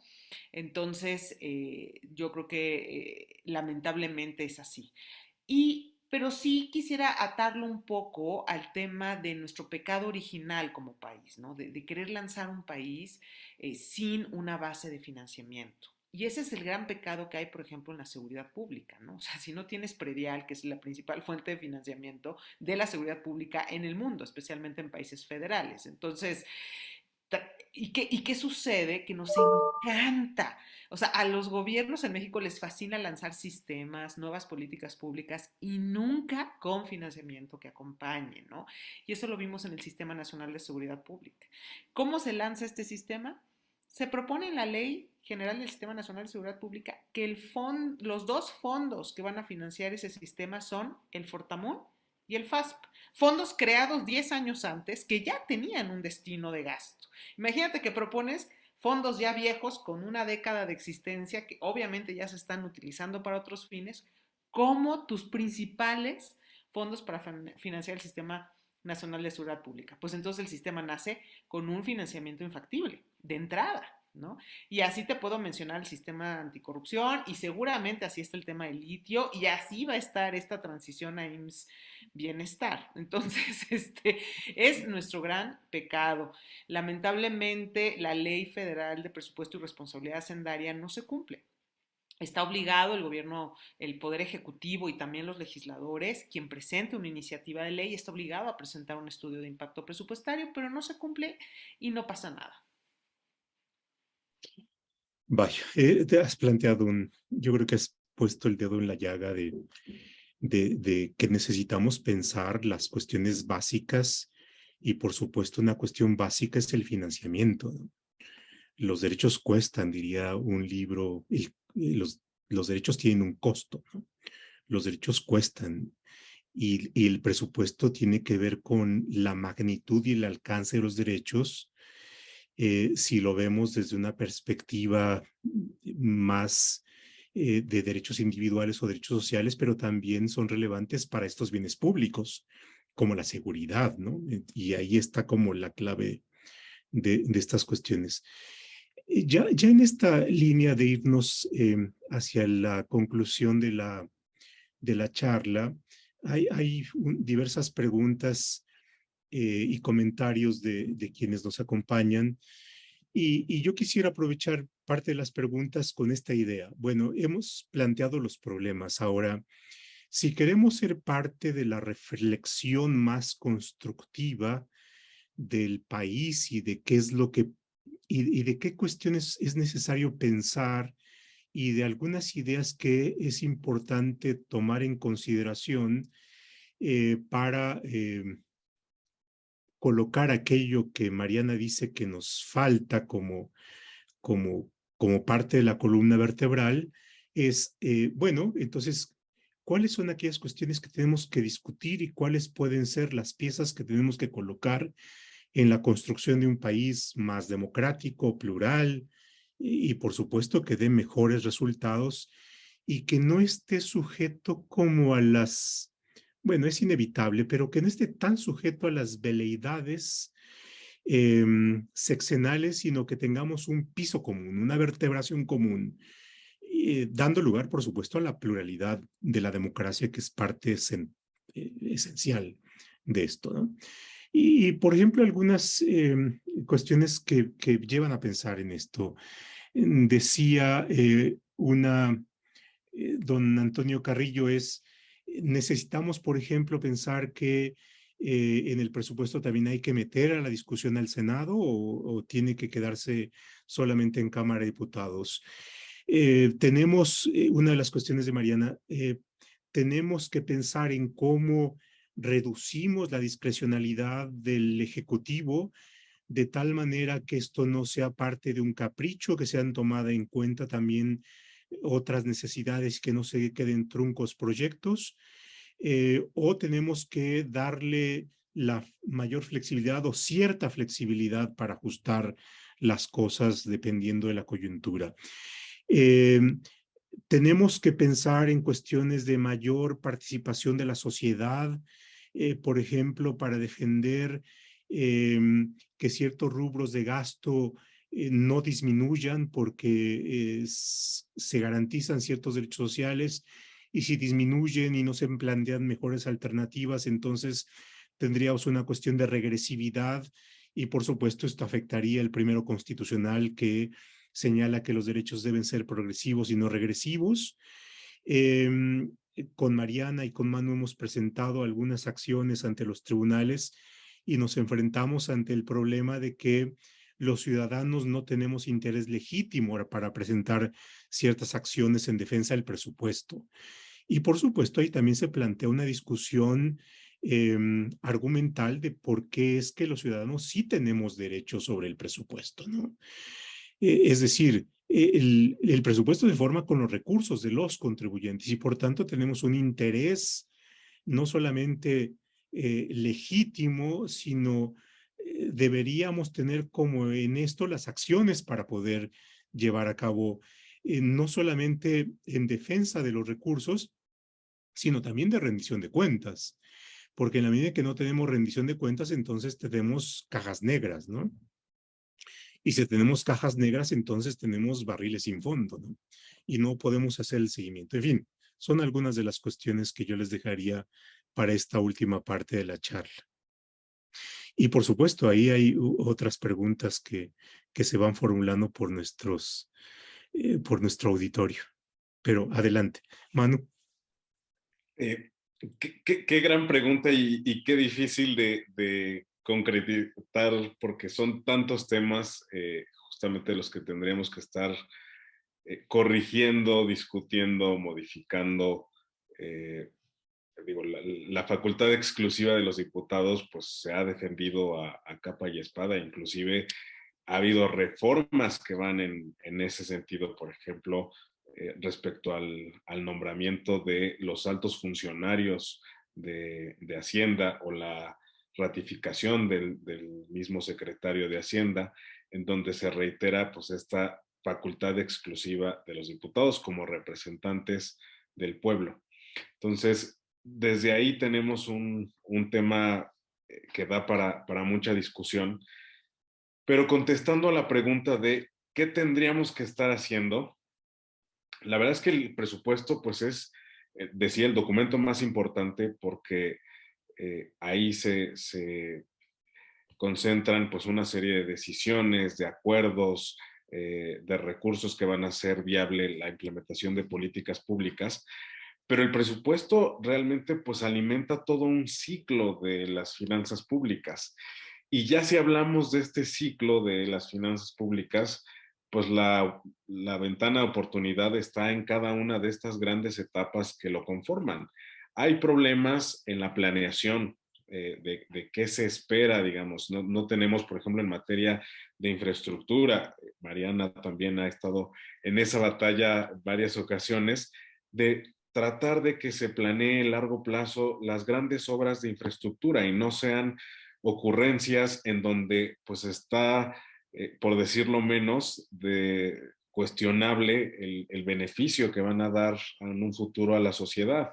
Entonces, yo creo que lamentablemente es así. Pero sí quisiera atarlo un poco al tema de nuestro pecado original como país, ¿no? De querer lanzar un país sin una base de financiamiento. Y ese es el gran pecado que hay, por ejemplo, en la seguridad pública, ¿no? O sea, si no tienes predial, que es la principal fuente de financiamiento de la seguridad pública en el mundo, especialmente en países federales. Entonces, ¿y qué sucede? Que nos encanta. O sea, a los gobiernos en México les fascina lanzar sistemas, nuevas políticas públicas y nunca con financiamiento que acompañe, ¿no? Y eso lo vimos en el Sistema Nacional de Seguridad Pública. ¿Cómo se lanza este sistema? Se propone en la Ley General del Sistema Nacional de Seguridad Pública que los dos fondos que van a financiar ese sistema son el Fortamun y el FASP. Fondos creados 10 años antes que ya tenían un destino de gasto. Imagínate que propones fondos ya viejos con una década de existencia que obviamente ya se están utilizando para otros fines como tus principales fondos para financiar el Sistema Nacional de Seguridad Pública. Pues entonces el sistema nace con un financiamiento infactible de entrada, ¿no? Y así te puedo mencionar el sistema anticorrupción y seguramente así está el tema del litio y así va a estar esta transición a IMSS bienestar. Entonces, es nuestro gran pecado. Lamentablemente, la Ley Federal de Presupuesto y Responsabilidad Hacendaria no se cumple. Está obligado el gobierno, el poder ejecutivo y también los legisladores, quien presente una iniciativa de ley, está obligado a presentar un estudio de impacto presupuestario, pero no se cumple y no pasa nada. Vaya, te has planteado yo creo que has puesto el dedo en la llaga de que necesitamos pensar las cuestiones básicas y por supuesto una cuestión básica es el financiamiento, ¿no? Los derechos cuestan, diría un libro, los derechos tienen un costo, ¿no? Los derechos cuestan y el presupuesto tiene que ver con la magnitud y el alcance de los derechos. Si lo vemos desde una perspectiva más de derechos individuales o derechos sociales, pero también son relevantes para estos bienes públicos, como la seguridad, ¿no? Y ahí está como la clave de estas cuestiones. Ya en esta línea de irnos hacia la conclusión de la charla, hay diversas preguntas y comentarios de quienes nos acompañan. Y yo quisiera aprovechar parte de las preguntas con esta idea. Bueno, hemos planteado los problemas. Ahora, si queremos ser parte de la reflexión más constructiva del país y de qué es lo que y de qué cuestiones es necesario pensar y de algunas ideas que es importante tomar en consideración para colocar aquello que Mariana dice que nos falta como, como parte de la columna vertebral, es, bueno, entonces, ¿cuáles son aquellas cuestiones que tenemos que discutir y cuáles pueden ser las piezas que tenemos que colocar en la construcción de un país más democrático, plural y por supuesto que dé mejores resultados y que no esté sujeto como a las, bueno, es inevitable, pero que no esté tan sujeto a las veleidades sexenales, sino que tengamos un piso común, una vertebración común, dando lugar, por supuesto, a la pluralidad de la democracia, que es parte esencial de esto, ¿no? Por ejemplo, algunas cuestiones que llevan a pensar en esto. Decía don Antonio Carrillo, necesitamos, por ejemplo, pensar que en el presupuesto también hay que meter a la discusión al Senado o tiene que quedarse solamente en Cámara de Diputados. Tenemos una de las cuestiones de Mariana, tenemos que pensar en cómo reducimos la discrecionalidad del Ejecutivo de tal manera que esto no sea parte de un capricho, que sean tomadas en cuenta también otras necesidades, que no se queden truncos proyectos, o tenemos que darle la mayor flexibilidad o cierta flexibilidad para ajustar las cosas dependiendo de la coyuntura. Eh, Tenemos que pensar en cuestiones de mayor participación de la sociedad, por ejemplo, para defender eh, que ciertos rubros de gasto no disminuyan porque se garantizan ciertos derechos sociales y si disminuyen y no se plantean mejores alternativas, entonces tendríamos una cuestión de regresividad y por supuesto esto afectaría el primero constitucional que señala que los derechos deben ser progresivos y no regresivos. Eh, con Mariana y con Manu hemos presentado algunas acciones ante los tribunales y nos enfrentamos ante el problema de que los ciudadanos no tenemos interés legítimo para presentar ciertas acciones en defensa del presupuesto. Y por supuesto, ahí también se plantea una discusión argumental de por qué es que los ciudadanos sí tenemos derechos sobre el presupuesto, ¿no? Es decir, el presupuesto se forma con los recursos de los contribuyentes y por tanto tenemos un interés no solamente legítimo, sino deberíamos tener como en esto las acciones para poder llevar a cabo no solamente en defensa de los recursos, sino también de rendición de cuentas, porque en la medida que no tenemos rendición de cuentas, entonces tenemos cajas negras, ¿no? Y si tenemos cajas negras, entonces tenemos barriles sin fondo, ¿no? Y no podemos hacer el seguimiento. En fin, son algunas de las cuestiones que yo les dejaría para esta última parte de la charla. Y por supuesto, ahí hay otras preguntas que se van formulando por por nuestro auditorio. Pero adelante, Manu. Qué gran pregunta y qué difícil de concretar porque son tantos temas justamente los que tendríamos que estar corrigiendo, discutiendo, modificando. Digo, la facultad exclusiva de los diputados pues se ha defendido a capa y espada, inclusive ha habido reformas que van en ese sentido, por ejemplo, respecto al nombramiento de los altos funcionarios de Hacienda o la ratificación del mismo secretario de Hacienda, en donde se reitera pues esta facultad exclusiva de los diputados como representantes del pueblo. Entonces, desde ahí tenemos un tema que da para mucha discusión, pero contestando a la pregunta de qué tendríamos que estar haciendo, la verdad es que el presupuesto pues es, decía, el documento más importante porque ahí se concentran pues una serie de decisiones, de acuerdos, de recursos que van a hacer viable la implementación de políticas públicas. Pero el presupuesto realmente pues alimenta todo un ciclo de las finanzas públicas. Y ya si hablamos de este ciclo de las finanzas públicas, pues la ventana de oportunidad está en cada una de estas grandes etapas que lo conforman. Hay problemas en la planeación de qué se espera, digamos. No tenemos, por ejemplo, en materia de infraestructura, Mariana también ha estado en esa batalla varias ocasiones, de tratar de que se planee a largo plazo las grandes obras de infraestructura y no sean ocurrencias en donde pues está, por decirlo menos, de cuestionable el beneficio que van a dar en un futuro a la sociedad.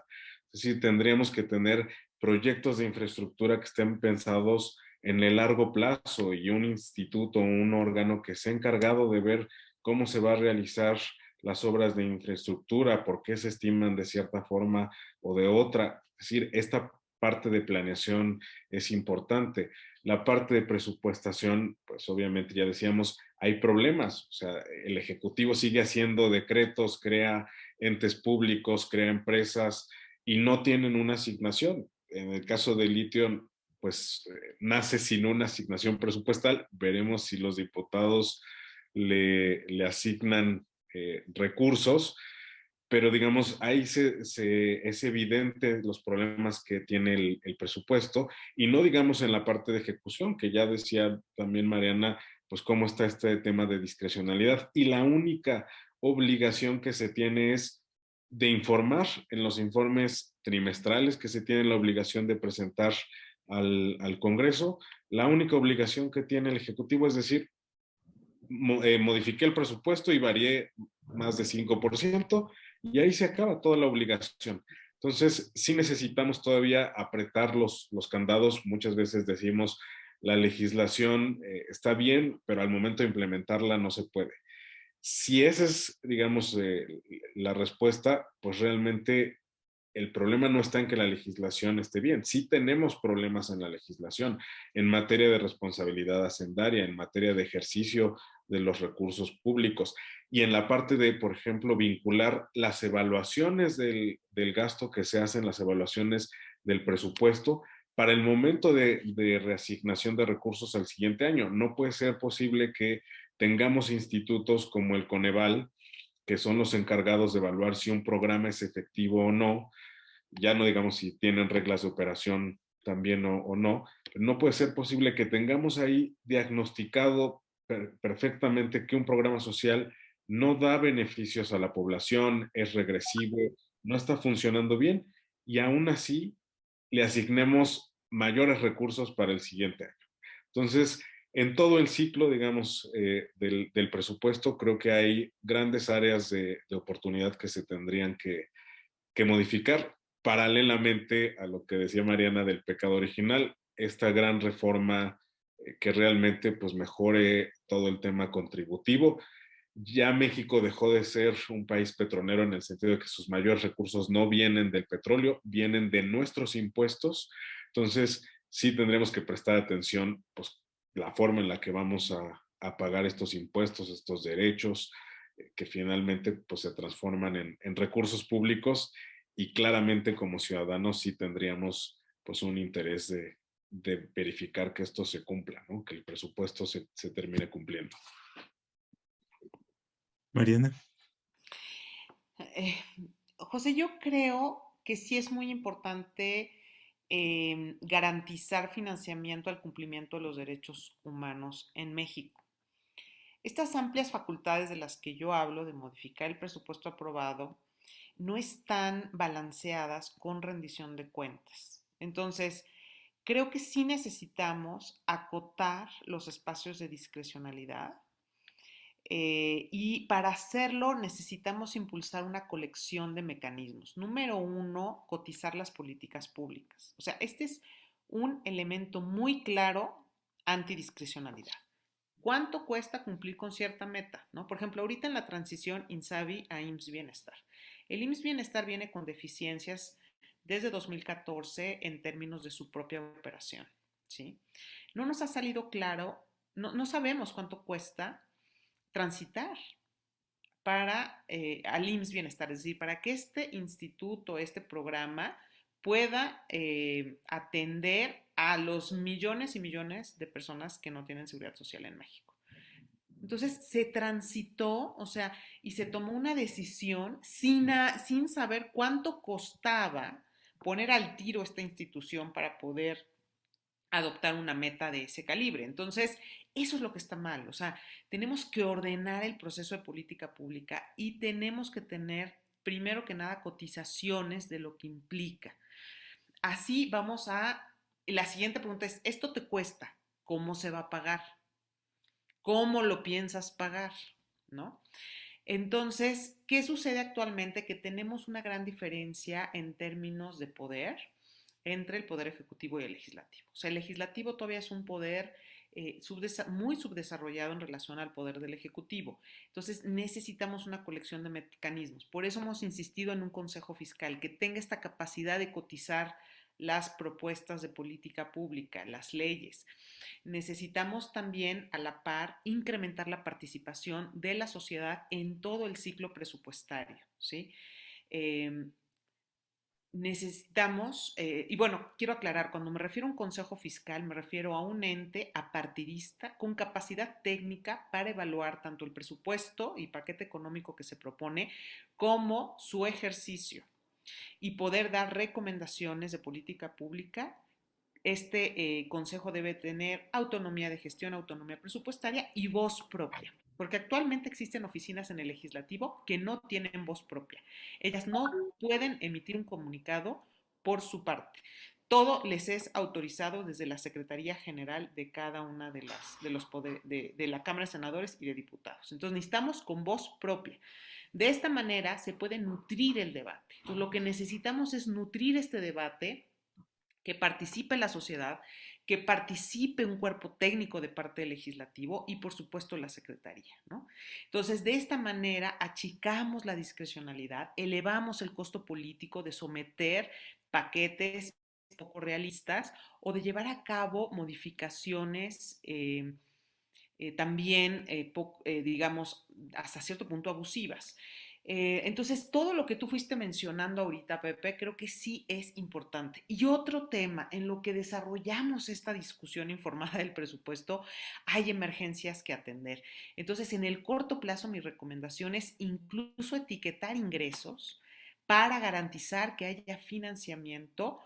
Es decir, tendríamos que tener proyectos de infraestructura que estén pensados en el largo plazo y un instituto, un órgano que sea encargado de ver cómo se va a realizar las obras de infraestructura, por qué se estiman de cierta forma o de otra. Es decir, esta parte de planeación es importante. La parte de presupuestación, pues obviamente ya decíamos, hay problemas. O sea, el Ejecutivo sigue haciendo decretos, crea entes públicos, crea empresas y no tienen una asignación. En el caso del litio, pues nace sin una asignación presupuestal. Veremos si los diputados le asignan recursos, pero digamos, ahí es evidente los problemas que tiene el presupuesto y no digamos en la parte de ejecución, que ya decía también Mariana, pues cómo está este tema de discrecionalidad y la única obligación que se tiene es de informar en los informes trimestrales que se tiene la obligación de presentar al Congreso. La única obligación que tiene el Ejecutivo es decir, modifiqué el presupuesto y varié más de 5%, y ahí se acaba toda la obligación. Entonces, sí necesitamos todavía apretar los candados. Muchas veces decimos, la legislación está bien, pero al momento de implementarla no se puede. Si esa es, digamos, la respuesta, pues realmente el problema no está en que la legislación esté bien. Sí tenemos problemas en la legislación, en materia de responsabilidad hacendaria, en materia de ejercicio de los recursos públicos y en la parte de, por ejemplo, vincular las evaluaciones del gasto que se hacen, las evaluaciones del presupuesto para el momento de reasignación de recursos al siguiente año. No puede ser posible que tengamos institutos como el Coneval, que son los encargados de evaluar si un programa es efectivo o no, ya no digamos si tienen reglas de operación también o no, no puede ser posible que tengamos ahí diagnosticado perfectamente que un programa social no da beneficios a la población, es regresivo, no está funcionando bien y aún así le asignemos mayores recursos para el siguiente año. Entonces, en todo el ciclo, digamos, del presupuesto, creo que hay grandes áreas de oportunidad que se tendrían que modificar paralelamente a lo que decía Mariana del pecado original, esta gran reforma que realmente pues mejore todo el tema contributivo. Ya México dejó de ser un país petrolero en el sentido de que sus mayores recursos no vienen del petróleo, vienen de nuestros impuestos. Entonces, sí tendremos que prestar atención, pues, la forma en la que vamos a pagar estos impuestos, estos derechos, que finalmente pues, se transforman en recursos públicos y claramente como ciudadanos sí tendríamos pues, un interés de verificar que esto se cumpla, ¿no? Que el presupuesto se termine cumpliendo. Mariana. Eh, José, yo creo que sí es muy importante garantizar financiamiento al cumplimiento de los derechos humanos en México. Estas amplias facultades de las que yo hablo, de modificar el presupuesto aprobado, no están balanceadas con rendición de cuentas. Entonces, creo que sí necesitamos acotar los espacios de discrecionalidad y para hacerlo necesitamos impulsar una colección de mecanismos. Número uno, cotizar las políticas públicas. O sea, este es un elemento muy claro antidiscrecionalidad. ¿Cuánto cuesta cumplir con cierta meta? ¿No? Por ejemplo, ahorita en la transición INSABI a IMSS Bienestar. El IMSS Bienestar viene con deficiencias desde 2014 en términos de su propia operación. ¿Sí? No nos ha salido claro, no sabemos cuánto cuesta transitar para al IMSS Bienestar, es decir, para que este instituto, este programa pueda atender a los millones y millones de personas que no tienen seguridad social en México. Entonces se transitó, o sea, y se tomó una decisión sin saber cuánto costaba poner al tiro esta institución para poder adoptar una meta de ese calibre. Entonces, eso es lo que está mal. O sea, tenemos que ordenar el proceso de política pública y tenemos que tener, primero que nada, cotizaciones de lo que implica. Así vamos a... La siguiente pregunta es, ¿esto te cuesta? ¿Cómo se va a pagar? ¿Cómo lo piensas pagar? ¿No? Entonces, ¿qué sucede actualmente? Que tenemos una gran diferencia en términos de poder entre el poder ejecutivo y el legislativo. O sea, el legislativo todavía es un poder muy subdesarrollado en relación al poder del ejecutivo. Entonces, necesitamos una colección de mecanismos. Por eso hemos insistido en un consejo fiscal que tenga esta capacidad de cotizar las propuestas de política pública, las leyes. Necesitamos también, a la par, incrementar la participación de la sociedad en todo el ciclo presupuestario, ¿sí? Eh, necesitamos, y bueno, quiero aclarar, cuando me refiero a un consejo fiscal, me refiero a un ente apartidista con capacidad técnica para evaluar tanto el presupuesto y paquete económico que se propone como su ejercicio y poder dar recomendaciones de política pública. Este consejo debe tener autonomía de gestión, autonomía presupuestaria y voz propia. Porque actualmente existen oficinas en el legislativo que no tienen voz propia. Ellas no pueden emitir un comunicado por su parte. Todo les es autorizado desde la Secretaría General de cada una de los poderes, de la Cámara de Senadores y de Diputados. Entonces necesitamos con voz propia. De esta manera se puede nutrir el debate. Entonces, lo que necesitamos es nutrir este debate, que participe la sociedad, que participe un cuerpo técnico de parte del legislativo y por supuesto la secretaría, ¿no? Entonces, de esta manera achicamos la discrecionalidad, elevamos el costo político de someter paquetes poco realistas o de llevar a cabo modificaciones también, digamos, hasta cierto punto abusivas. Entonces, todo lo que tú fuiste mencionando ahorita, Pepe, creo que sí es importante. Y otro tema, en lo que desarrollamos esta discusión informada del presupuesto, hay emergencias que atender. Entonces, en el corto plazo, mi recomendación es incluso etiquetar ingresos para garantizar que haya financiamiento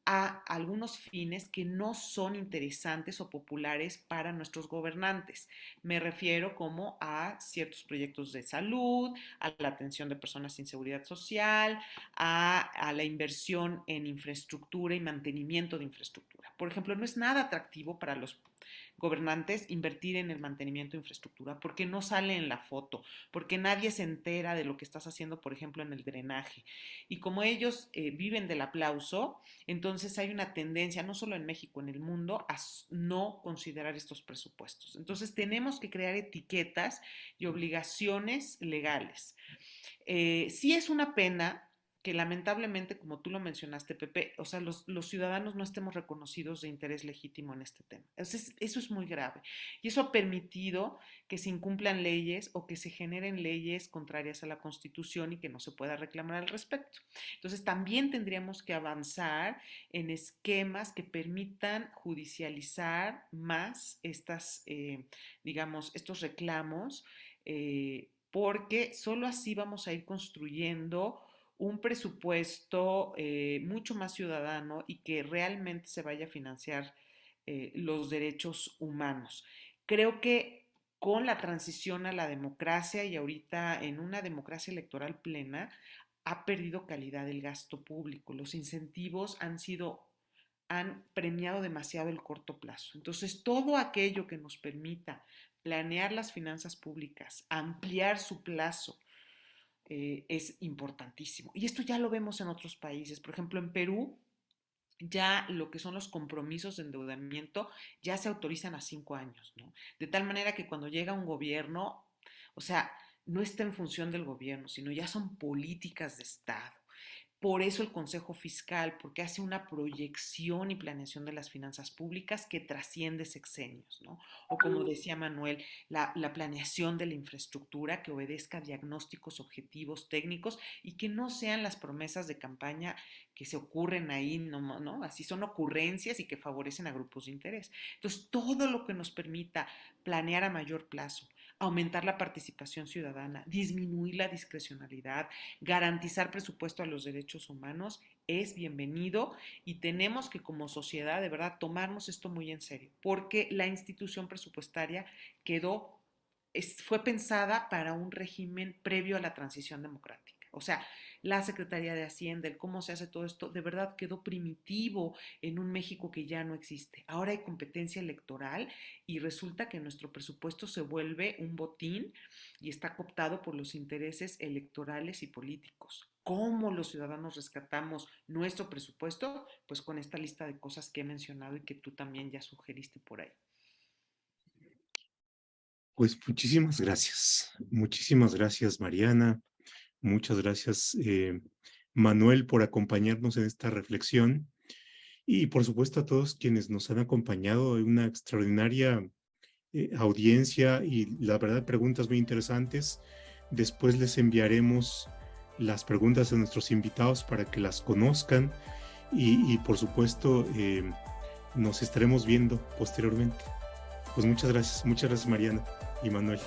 a algunos fines que no son interesantes o populares para nuestros gobernantes. Me refiero como a ciertos proyectos de salud, a la atención de personas sin seguridad social, a la inversión en infraestructura y mantenimiento de infraestructura. Por ejemplo, no es nada atractivo para los gobernantes invertir en el mantenimiento de infraestructura porque no sale en la foto, porque nadie se entera de lo que estás haciendo, por ejemplo, en el drenaje. Y como ellos viven del aplauso, entonces hay una tendencia, no solo en México, en el mundo, a no considerar estos presupuestos. Entonces tenemos que crear etiquetas y obligaciones legales. Sí es una pena que lamentablemente, como tú lo mencionaste, Pepe, o sea, los ciudadanos no estemos reconocidos de interés legítimo en este tema. Eso es muy grave. Y eso ha permitido que se incumplan leyes o que se generen leyes contrarias a la Constitución y que no se pueda reclamar al respecto. Entonces, también tendríamos que avanzar en esquemas que permitan judicializar más estas, digamos, estos reclamos. porque solo así vamos a ir construyendo un presupuesto mucho más ciudadano y que realmente se vaya a financiar los derechos humanos. Creo que con la transición a la democracia y ahorita en una democracia electoral plena, ha perdido calidad el gasto público. Los incentivos han premiado demasiado el corto plazo. Entonces, todo aquello que nos permita planear las finanzas públicas, ampliar su plazo, es importantísimo. Y esto ya lo vemos en otros países. Por ejemplo, en Perú, ya lo que son los compromisos de endeudamiento ya se autorizan a 5 años, ¿no? De tal manera que cuando llega un gobierno, o sea, no está en función del gobierno, sino ya son políticas de Estado. Por eso el Consejo Fiscal, porque hace una proyección y planeación de las finanzas públicas que trasciende sexenios, ¿no? O como decía Manuel, la planeación de la infraestructura que obedezca a diagnósticos objetivos técnicos y que no sean las promesas de campaña que se ocurren ahí, ¿no? Así son ocurrencias y que favorecen a grupos de interés. Entonces, todo lo que nos permita planear a mayor plazo, aumentar la participación ciudadana, disminuir la discrecionalidad, garantizar presupuesto a los derechos humanos, es bienvenido y tenemos que como sociedad de verdad tomarnos esto muy en serio, porque la institución presupuestaria fue pensada para un régimen previo a la transición democrática. O sea, la Secretaría de Hacienda, el cómo se hace todo esto, de verdad quedó primitivo en un México que ya no existe. Ahora hay competencia electoral y resulta que nuestro presupuesto se vuelve un botín y está cooptado por los intereses electorales y políticos. ¿Cómo los ciudadanos rescatamos nuestro presupuesto? Pues con esta lista de cosas que he mencionado y que tú también ya sugeriste por ahí. Pues muchísimas gracias Mariana, muchas gracias Manuel por acompañarnos en esta reflexión y por supuesto a todos quienes nos han acompañado en una extraordinaria audiencia y la verdad preguntas muy interesantes. Después les enviaremos las preguntas de nuestros invitados para que las conozcan y por supuesto nos estaremos viendo posteriormente. Pues muchas gracias Mariana y Manuel.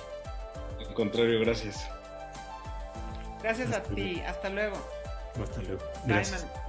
Al contrario, gracias. Gracias a ti, hasta luego. Hasta luego. Gracias. Bye,